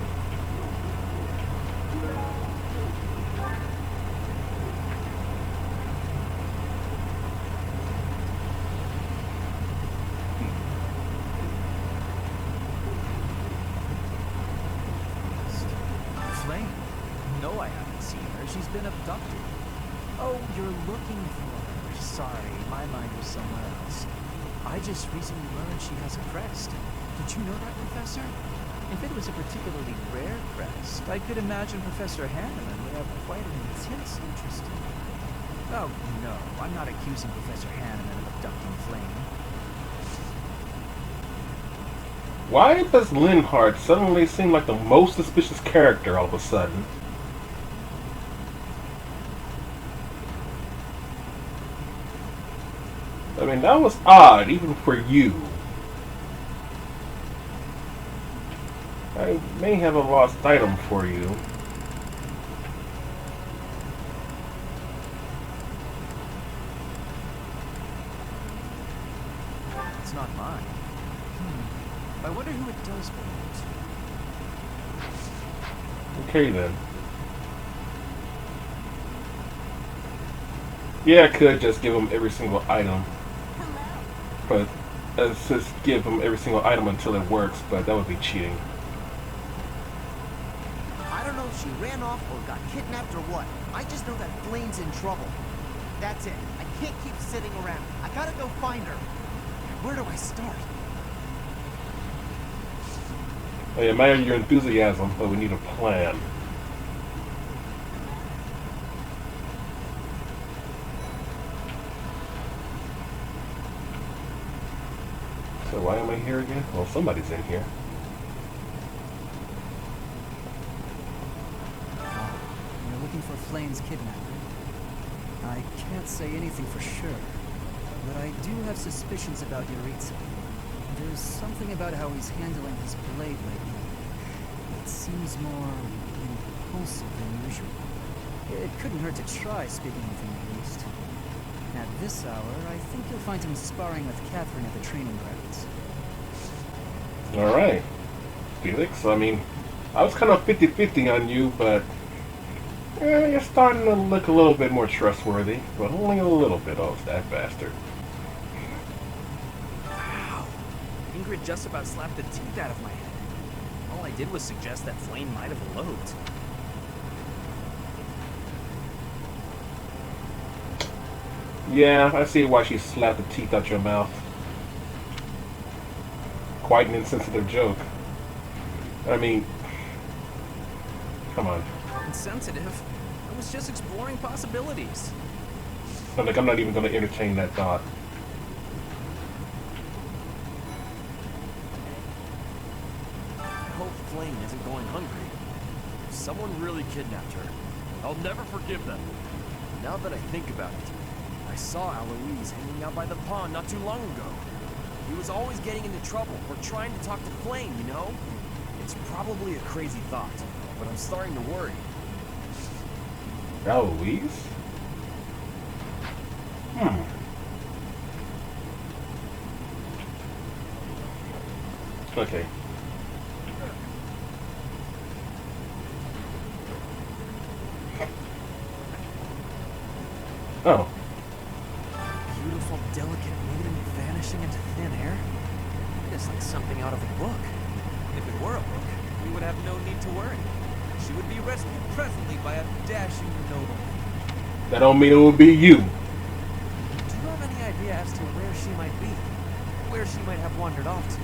been abducted. Oh, you're looking for her. Sorry, my mind was somewhere else. I just recently learned she has a crest. Did you know that, Professor? If it was a particularly rare crest, I could imagine Professor Hanneman would have quite an intense interest in it. Oh, no, I'm not accusing Professor Hanneman of abducting Flayn. Why does Linhardt suddenly seem like the most suspicious character all of a sudden? I mean, that was odd, even for you. I may have a lost item for you. It's not mine. I wonder who it does belong to. Okay, then. Yeah, I could just give him every single item. But let's just give him every single item until it works, but that would be cheating. I don't know if she ran off or got kidnapped or what. I just know that Flayn's in trouble. That's it. I can't keep sitting around. I gotta go find her. Where do I start? I admire your enthusiasm, but we need a plan. So why am I here again? Well, somebody's in here. You're looking for Flayn's kidnapper. I can't say anything for sure, but I do have suspicions about Yuritsa. There's something about how he's handling his blade lately. It seems more impulsive than usual. It couldn't hurt to try speaking with him at least. At this hour, I think you'll find him sparring with Catherine at the training grounds. Alright. Felix, I mean, I was kind of 50-50 on you, but you're starting to look a little bit more trustworthy. But only a little bit. Oh, that bastard. Wow. Ingrid just about slapped the teeth out of my head. All I did was suggest that Flayn might have eloped. Yeah, I see why she slapped the teeth out your mouth. Quite an insensitive joke. I mean, come on. Insensitive? I was just exploring possibilities. I'm not even going to entertain that thought. I hope Flayn isn't going hungry. If someone really kidnapped her, I'll never forgive them. Now that I think about it, I saw Aloise hanging out by the pond not too long ago. He was always getting into trouble for trying to talk to Flayn, you know? It's probably a crazy thought, but I'm starting to worry. Aloise? Okay. Oh. Beautiful, delicate maiden vanishing into thin air? It's like something out of a book. If it were a book, we would have no need to worry. She would be rescued presently by a dashing nobleman. That don't mean it will be you. Do you have any idea as to where she might be? Where she might have wandered off to?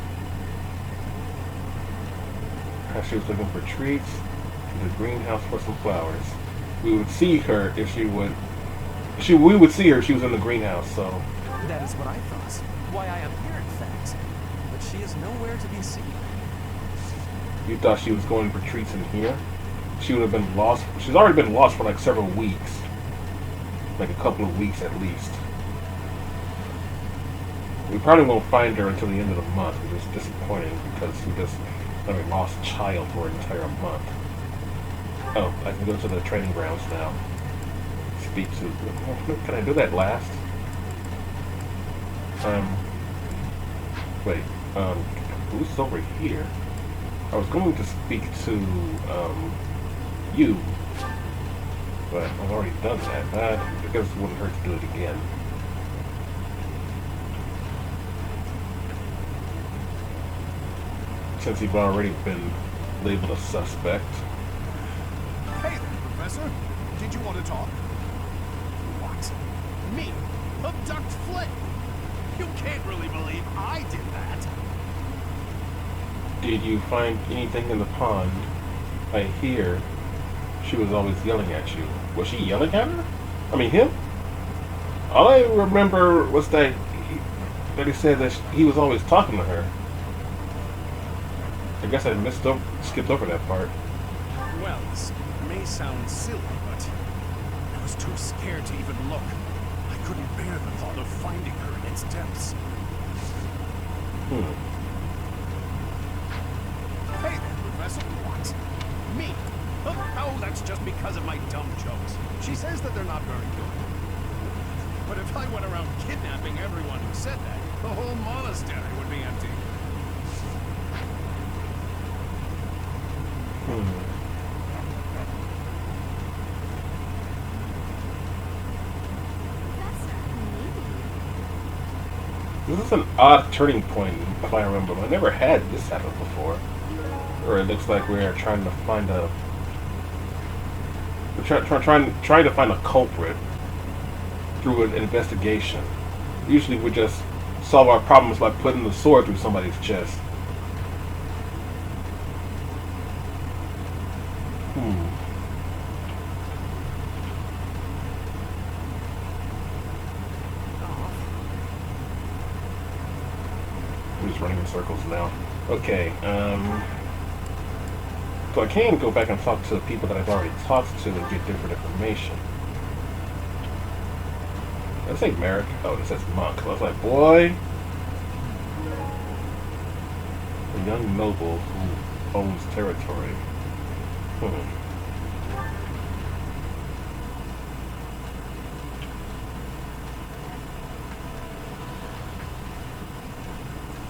She was looking for treats, to the greenhouse for some flowers. We would see her if she would. We would see her if she was in the greenhouse. So that is what I thought. Why I am here, in fact. But she is nowhere to be seen. you thought she was going for treats in here? She would have been lost. She's already been lost for like several weeks, like a couple of weeks at least. We probably won't find her until the end of the month, which is disappointing because we just lost a child for an entire month. Oh, I can go to the training grounds now. Speak to... Can I do that last? Wait, who's over here? I was going to speak to, you, but I've already done that. I guess it wouldn't hurt to do it again. Since you've already been labeled a suspect. Hey there, Professor. Did you want to talk? What? Me? Abduct Flayn? You can't really believe I did that. Did you find anything in the pond? I hear she was always yelling at you. Was she yelling at her? I mean, him? All I remember was that he said that he was always talking to her. I guess I skipped over that part. Well, this may sound silly, but I was too scared to even look. I couldn't bear the thought of finding her in its depths. Hey there, Professor. What? Me? Oh, that's just because of my dumb jokes. She says that they're not very good. But if I went around kidnapping everyone who said that, the whole monastery would be empty. This is an odd turning point, if I remember. I never had this happen before. Or it looks like we're trying to find a... We're trying to find a culprit through an investigation. Usually we just solve our problems by putting the sword through somebody's chest. I'm just running in circles now. Okay, so I can go back and talk to the people that I've already talked to and get different information. Did I say Merrick? Oh, it says monk. I was like, boy. A young noble who owns territory.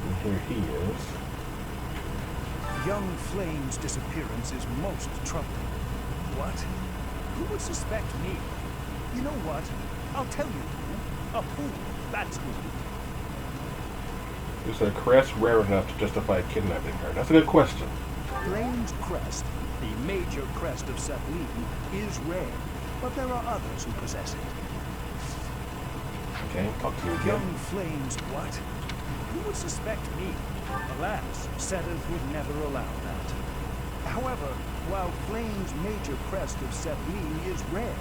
And here he is. Young Flayn's disappearance is most troubling. What? Who would suspect me? You know what? I'll tell you who. A fool. That's who. Is a crest rare enough to justify kidnapping her? That's a good question. Flayn's crest, the major crest of Fodlan, is rare, but there are others who possess it. Okay, talk to you again. Young Flayn's what? Who would suspect me? Alas, Seteth would never allow that. However, while Flayn's major crest of Fodlan is rare,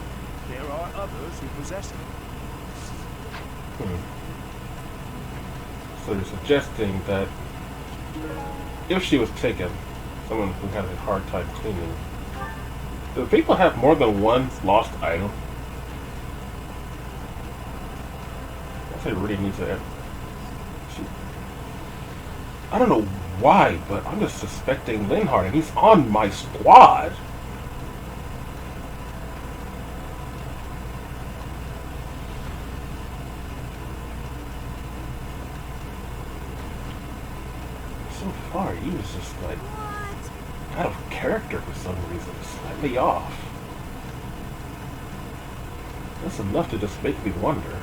there are others who possess it. So you're suggesting that if she was taken, someone who had a hard time cleaning, do people have more than one lost item? I say really needs to. I don't know why, but I'm just suspecting Linhardt, and he's on my squad. So far, he was just like out of character for some reason, slightly off. That's enough to just make me wonder.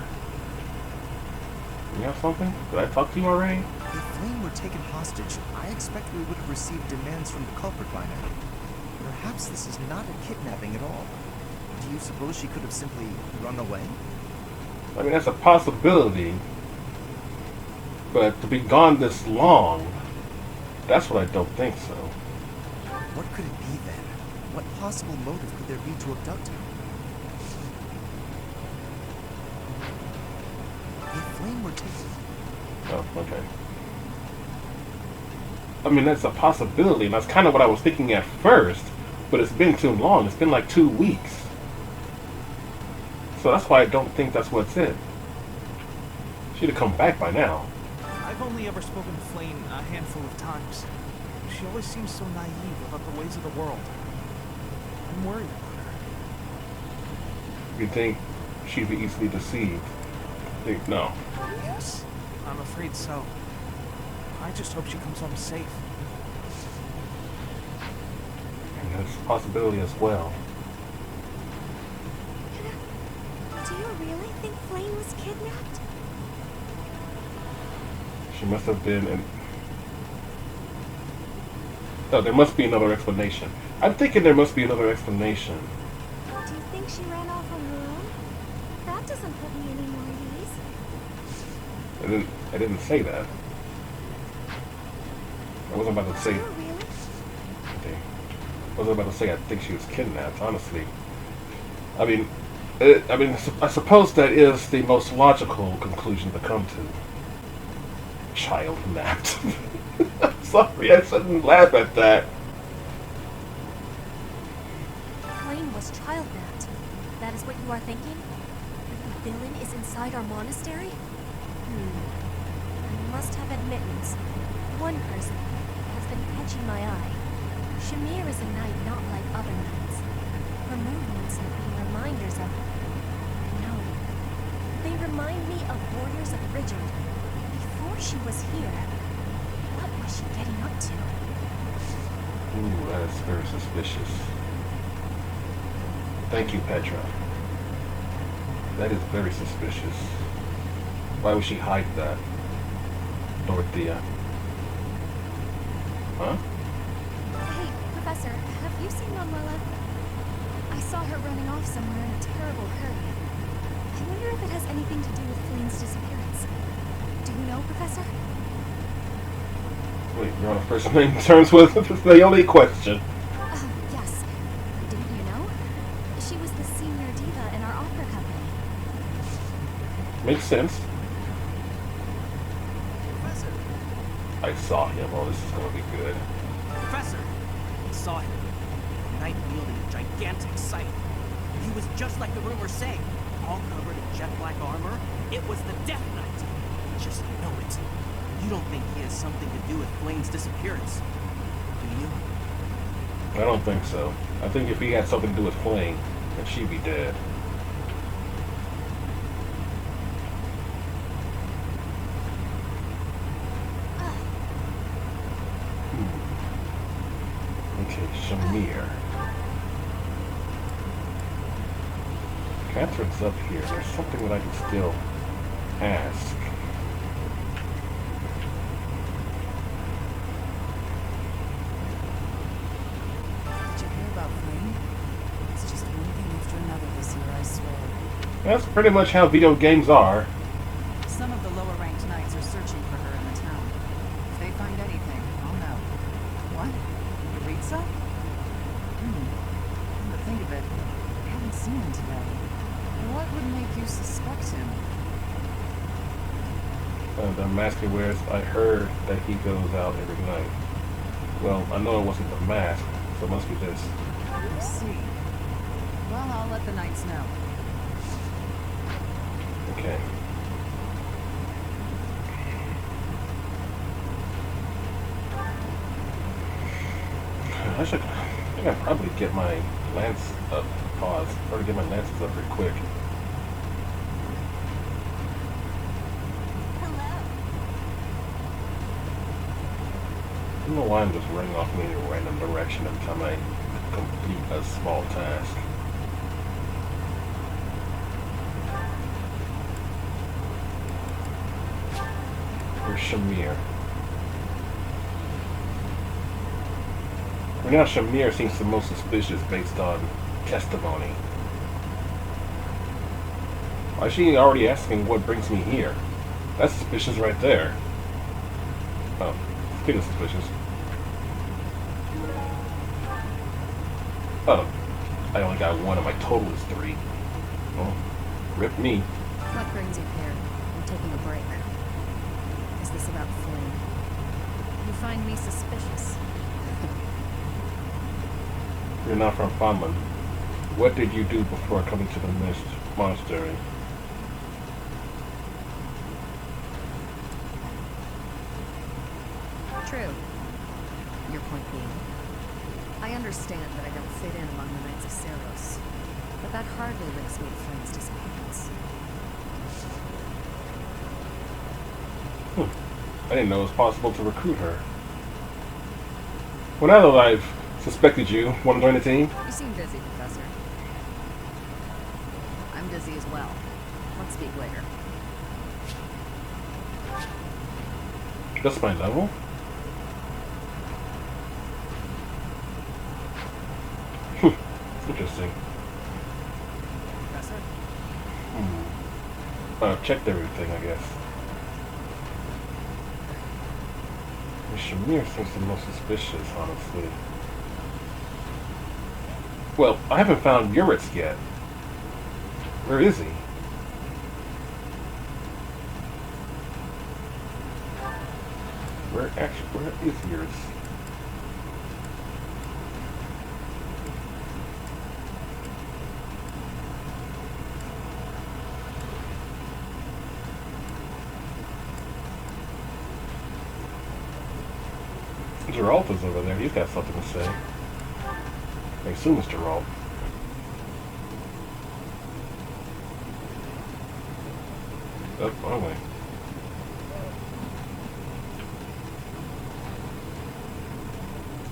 You have something? Did I talk to you already? If Flayn were taken hostage, I expect we would have received demands from the culprit by now. Perhaps this is not a kidnapping at all. Do you suppose she could have simply run away? I mean, that's a possibility. But to be gone this long, that's what I don't think so. What could it be then? What possible motive could there be to abduct her? If Flayn were taken... Oh, okay. I mean, that's a possibility, and that's kind of what I was thinking at first, but it's been too long. It's been like 2 weeks. So that's why I don't think that's what's it. She'd have come back by now. I've only ever spoken to Flayn a handful of times. She always seems so naive about the ways of the world. I'm worried about her. You think she'd be easily deceived? No. Yes, I'm afraid so. I just hope she comes home safe. And that's a possibility as well. Do you really think Flayn was kidnapped? She must have been in... Oh, there must be another explanation. I'm thinking there must be another explanation. Do you think think she ran off on her own? That doesn't put me any more at ease. I didn't say that. I wasn't about to say. Oh, really? Okay. I wasn't about to say I think she was kidnapped. Honestly, I mean, I suppose that is the most logical conclusion to come to. Child napped. I'm sorry, I shouldn't laugh at that. Flayn was child napped. That is what you are thinking? The villain is inside our monastery? I must have admittance. One person has been catching my eye. Shamir is a knight not like other knights. Her movements have been reminders of... No. They remind me of warriors of Rigid. Before she was here, what was she getting up to? Ooh, that is very suspicious. Thank you, Petra. That is very suspicious. Why would she hide that? Dorothea. Huh? Hey, Professor, have you seen Manuela? I saw her running off somewhere in a terrible hurry. I wonder if it has anything to do with Flayn's disappearance. Do you know, Professor? Wait, you're on a first name terms with? That's the only question. Oh, yes. Didn't you know? She was the senior diva in our opera company. Makes sense. Professor! I saw him. Oh, this is going to be good. Professor! I saw him. A knight wielding a gigantic scythe. He was just like the rumors say. All covered in jet black armor. It was the Death Knight. Just know it. You don't think he has something to do with Flayn's disappearance, do you? I don't think so. I think if he had something to do with Flayn, then she'd be dead. Okay, Shamir. Catherine's up here. There's something that I can still ask. Did you hear about Flayn? It's just one thing after another this year, I swear. That's pretty much how video games are. Some of the lower-ranked knights are searching for her in the town. If they find anything, I'll know. What? Yuritsa? Come to think of it, I haven't seen him today. What would make you suspect him? The mask he wears, I heard that he goes out every night. Well, I know it wasn't the mask, so it must be this. I see. Well, I'll let the knights know. Okay. I think I'd probably get my lance up. Pause. Or get my lances up pretty quick. I don't know why I'm just running off in a random direction every time I complete a small task. Where's Shamir? Right now, Shamir seems the most suspicious based on testimony. Why is she already asking what brings me here? That's suspicious right there. Oh, speaking of suspicious. Oh, I only got one and my total is 3. Well, rip me. What brings you here? I'm taking a break. Is this about Flayn? You find me suspicious? You're not from Fodlan. What did you do before coming to the monastery? True. Your point being? I understand that I don't fit in among the Knights of Seros, but that hardly links me to Flayn's disappearance. I didn't know it was possible to recruit her. Well, now that I've suspected you, want to join the team? You seem busy, Professor. I'm busy as well. Let's speak later. That's my level? Interesting. checked everything, I guess. Shamir seems the most suspicious, honestly. Well, I haven't found Uritz yet. Where is he? Where is Uritz? Geralt is over there. He's got something to say. I assume it's Geralt. Oh, wrong way.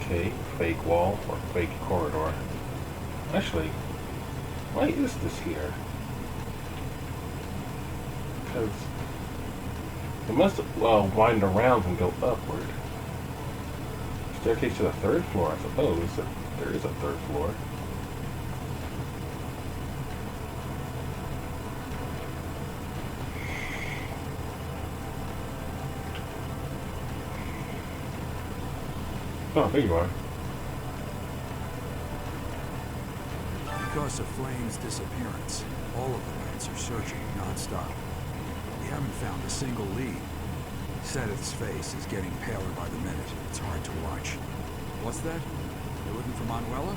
Okay, fake wall or fake corridor. Actually, why is this here? Because it must, well, wind around and go upward. Staircase to the third floor, I suppose. There is a third floor. Oh, there you are. Because of Flayn's disappearance, all of the Knights are searching non-stop. We haven't found a single lead. Seteth's face is getting paler by the minute. It's hard to watch. What's that? You're looking for Manuela?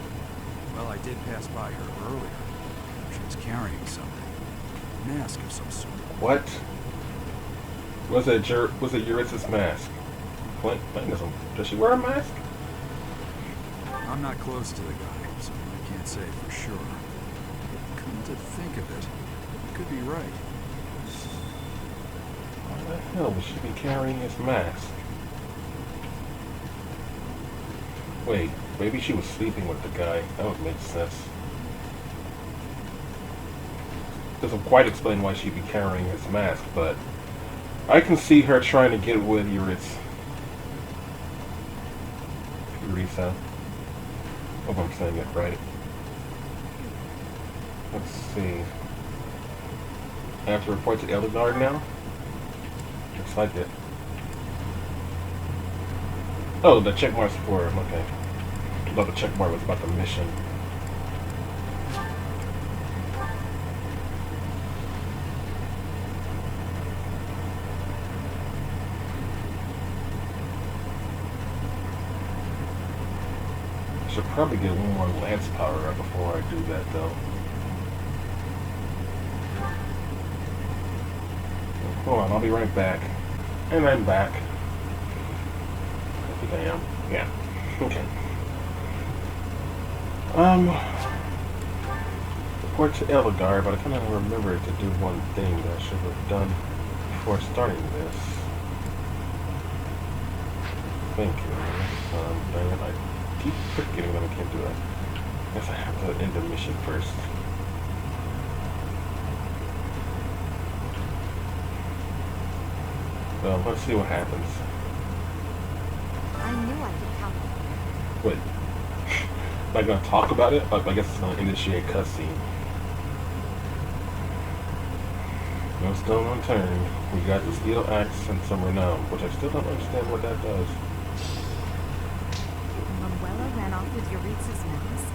Well, I did pass by her earlier. She was carrying something. A mask of some sort. What? Was it Uritz's mask? Flayn does she wear a mask? I'm not close to the guy, so I can't say for sure. Come to think of it, you could be right. Why the hell would she be carrying his mask? Wait, maybe she was sleeping with the guy. That would make sense. Doesn't quite explain why she'd be carrying his mask, but I can see her trying to get with Uritz. Urisa. Hope I'm saying it right. Let's see. I have to report to Eldegard now? Looks like it. Oh, the check mark's for him, okay. I thought the check mark was about the mission. Should probably get one more lance power up before I do that, though. Hold on, I'll be right back. And I'm back. I think I am. Yeah. Okay. Report to Eldegard, but I kind of remembered to do one thing that I should have done before starting this. Thank you. Dang it, I keep forgetting that I can't do that. I guess I have to end the mission first. Well, let's see what happens. I knew I could count on you. Wait. Am I gonna talk about it? I guess it's gonna initiate cutscene. No stone unturned. We got the steel axe and some renown, which I still don't understand what that does. Manuela ran off with Yuritz's mask?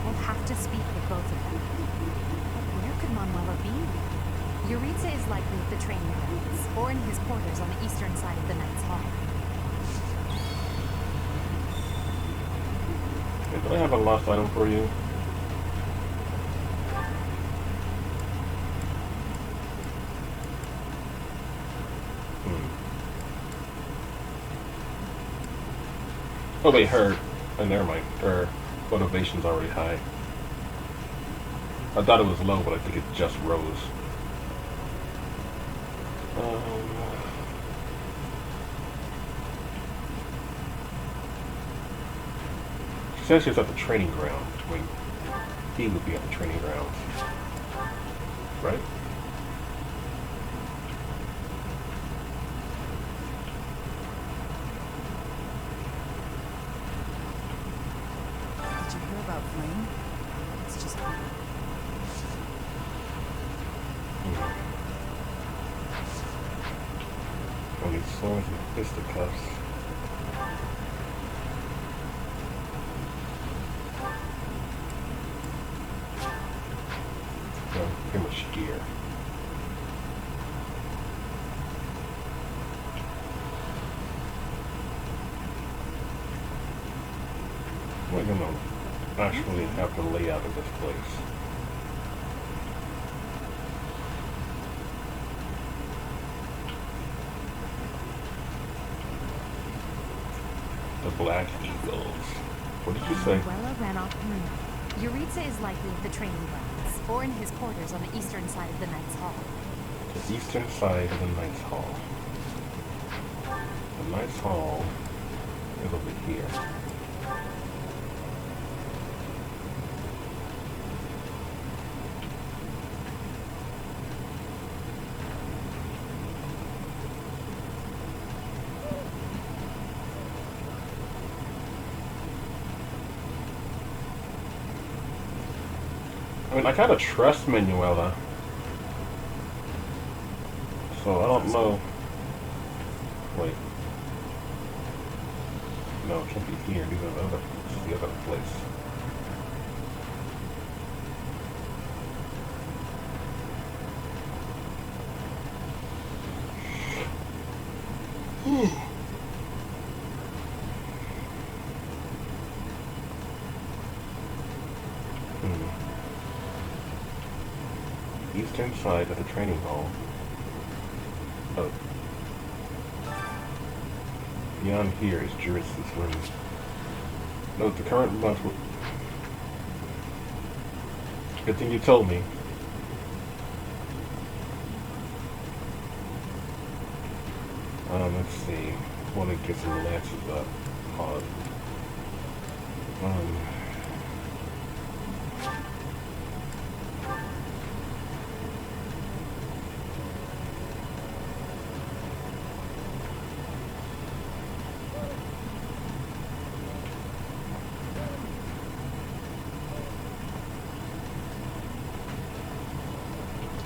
We'll have to speak with both of them. But where could Manuela be? Yuritsa is likely at the training grounds, or in his quarters on the eastern side of the Knight's Hall. Okay, do I have a lost item for you? Oh wait, her. Never mind. Her motivation's already high. I thought it was low, but I think it just rose. She says she's at the training ground. Wait, he would be at the training grounds, right? Did you hear about Flayn? It's just weird. these swords and fisticuffs. Well, pretty much gear. We're gonna actually have the layout of this place. The Black Eagles. What did you say? Manuela ran off Bruno. Yuritsa is likely at the training grounds, or in his quarters on the eastern side of the Knight's Hall. The eastern side of the Knight's Hall. The Knight's Hall is over here. I mean, I kind of trust Manuela, so I don't know. Wait. No, it can't be here. These are the other place. Eastern side of the training hall. Oh. Beyond here is Juris's room. Note the current month. Good thing you told me. Let's see. I want to get some lances up. Pause.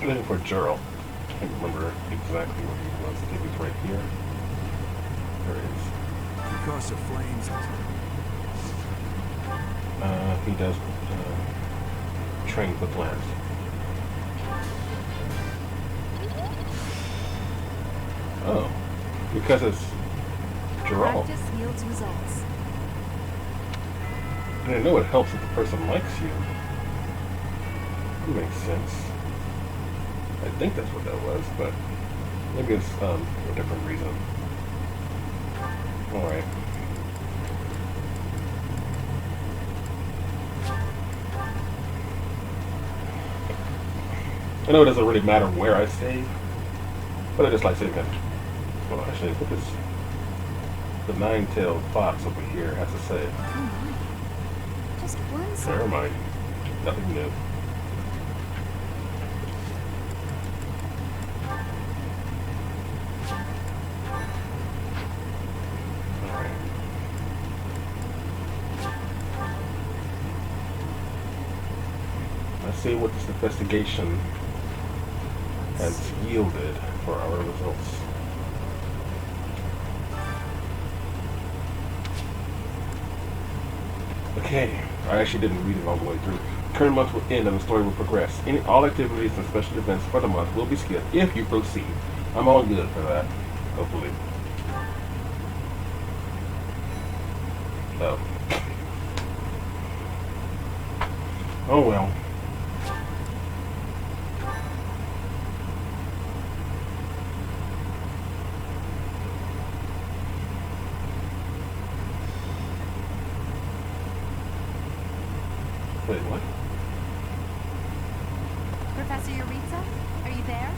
Looking for Gerald. I can't remember exactly where he was. I think he's right here. There he is. Because of Flayn's He does train with lance. Oh, because it's Gerald. Practice yields results. And I know it helps if the person likes you. That makes sense. I think that's what that was, but maybe it's for a different reason. Alright. I know it doesn't really matter where I save, but I just like saving. Well, actually, what does the nine-tailed fox over here has to say? Just one second. Never mind. Nothing new. Let's see what this investigation has yielded for our results. Okay, I actually didn't read it all the way through. Current month will end and the story will progress. All activities and special events for the month will be skipped if you proceed. I'm all good for that, hopefully. Oh. Oh well. Wait, what? Professor Yuritsa, are you there?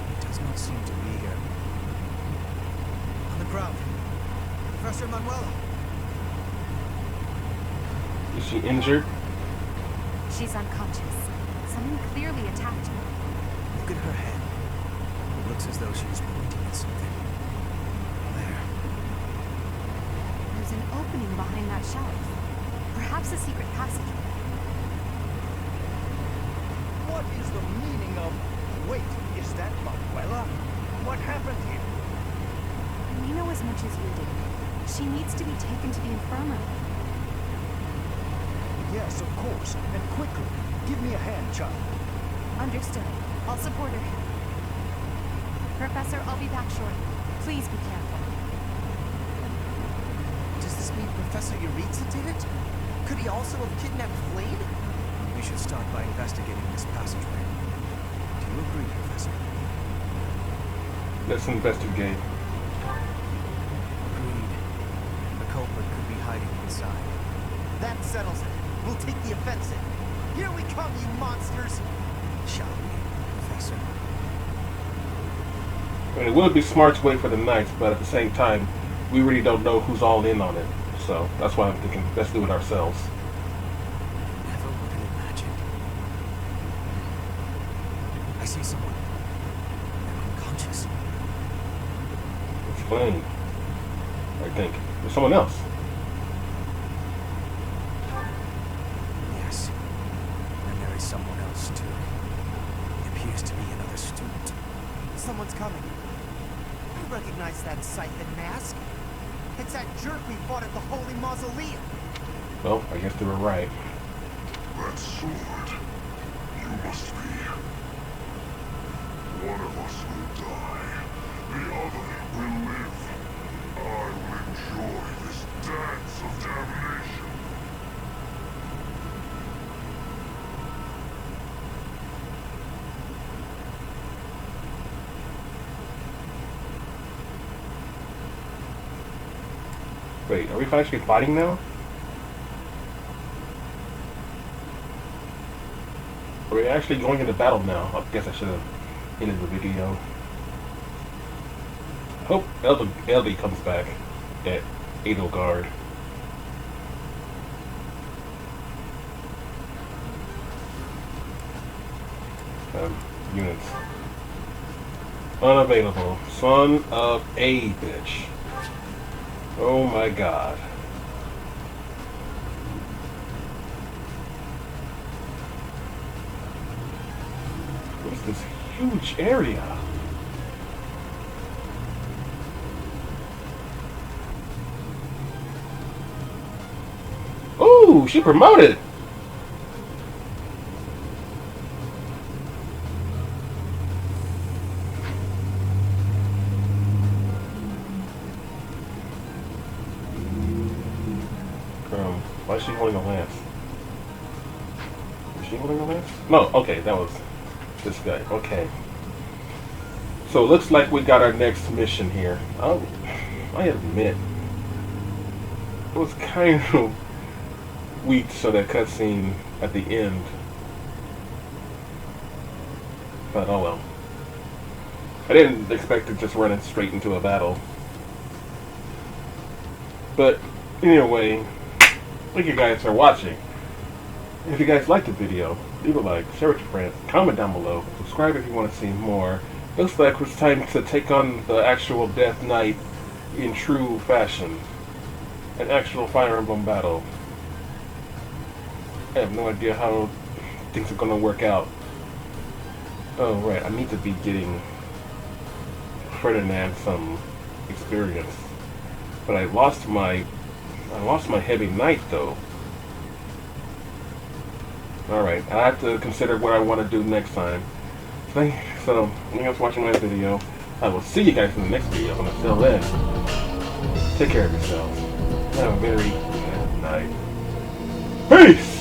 It does not seem to be here. On the ground. Professor Manuela. Is she injured? She's unconscious. Someone clearly attacked her. Look at her head. It looks as though she was pointing at something. There. There's an opening behind that shelf. Perhaps a secret passageway. What is the meaning of wait? Is that Manuela? What happened here? We know as much as you do. She needs to be taken to the infirmary. Yes, of course. And quickly. Give me a hand, child. Understood. I'll support her. Professor, I'll be back shortly. Please be careful. Does this mean Professor Yuritsa did it? Could he also have kidnapped Flayn? We should start by investigating this passageway. Do you agree, Professor? Let's investigate. Agreed. The culprit could be hiding inside. That settles it. We'll take the offensive. Here we come, you monsters! Shall we, Professor? I mean, it would be smart to wait for the knights, but at the same time, we really don't know who's all in on it. So that's why I'm thinking, let's do it ourselves. Never would have imagined. I see someone. They're unconscious. It's Flayn, I think. There's someone else. Yes. And there is someone else, too. It appears to be another student. Someone's coming. I recognize that Scythe and mask. It's that jerk we fought at the Holy Mausoleum. Well, I guess they were right. That sword. You must be. One of us will die. The other will live. I will enjoy this dance of damnation. Wait, are we actually fighting now? Are we actually going into battle now? I guess I should have ended the video. Hope Eldy comes back at Edelgard. Units. Unavailable. Son of a bitch. Oh my god. What's this huge area? Ooh, she promoted! Why is she holding a lance? Is she holding a lance? No, okay, that was this guy. Okay. So it looks like we got our next mission here. I admit, it was kind of weak, so that cutscene at the end. But oh well. I didn't expect to just run it straight into a battle. But anyway, thank you guys for watching. If you guys liked the video, leave a like, share with your friends, comment down below, subscribe if you want to see more. Looks like it's time to take on the actual Death Knight in true fashion. An actual Fire Emblem battle. I have no idea how things are going to work out. Oh right, I need to be getting Ferdinand some experience. But I lost my heavy knight though. Alright, I have to consider what I want to do next time. So, thank you guys for watching my video. I will see you guys in the next video. And until then, take care of yourselves. Have a very good night. Peace!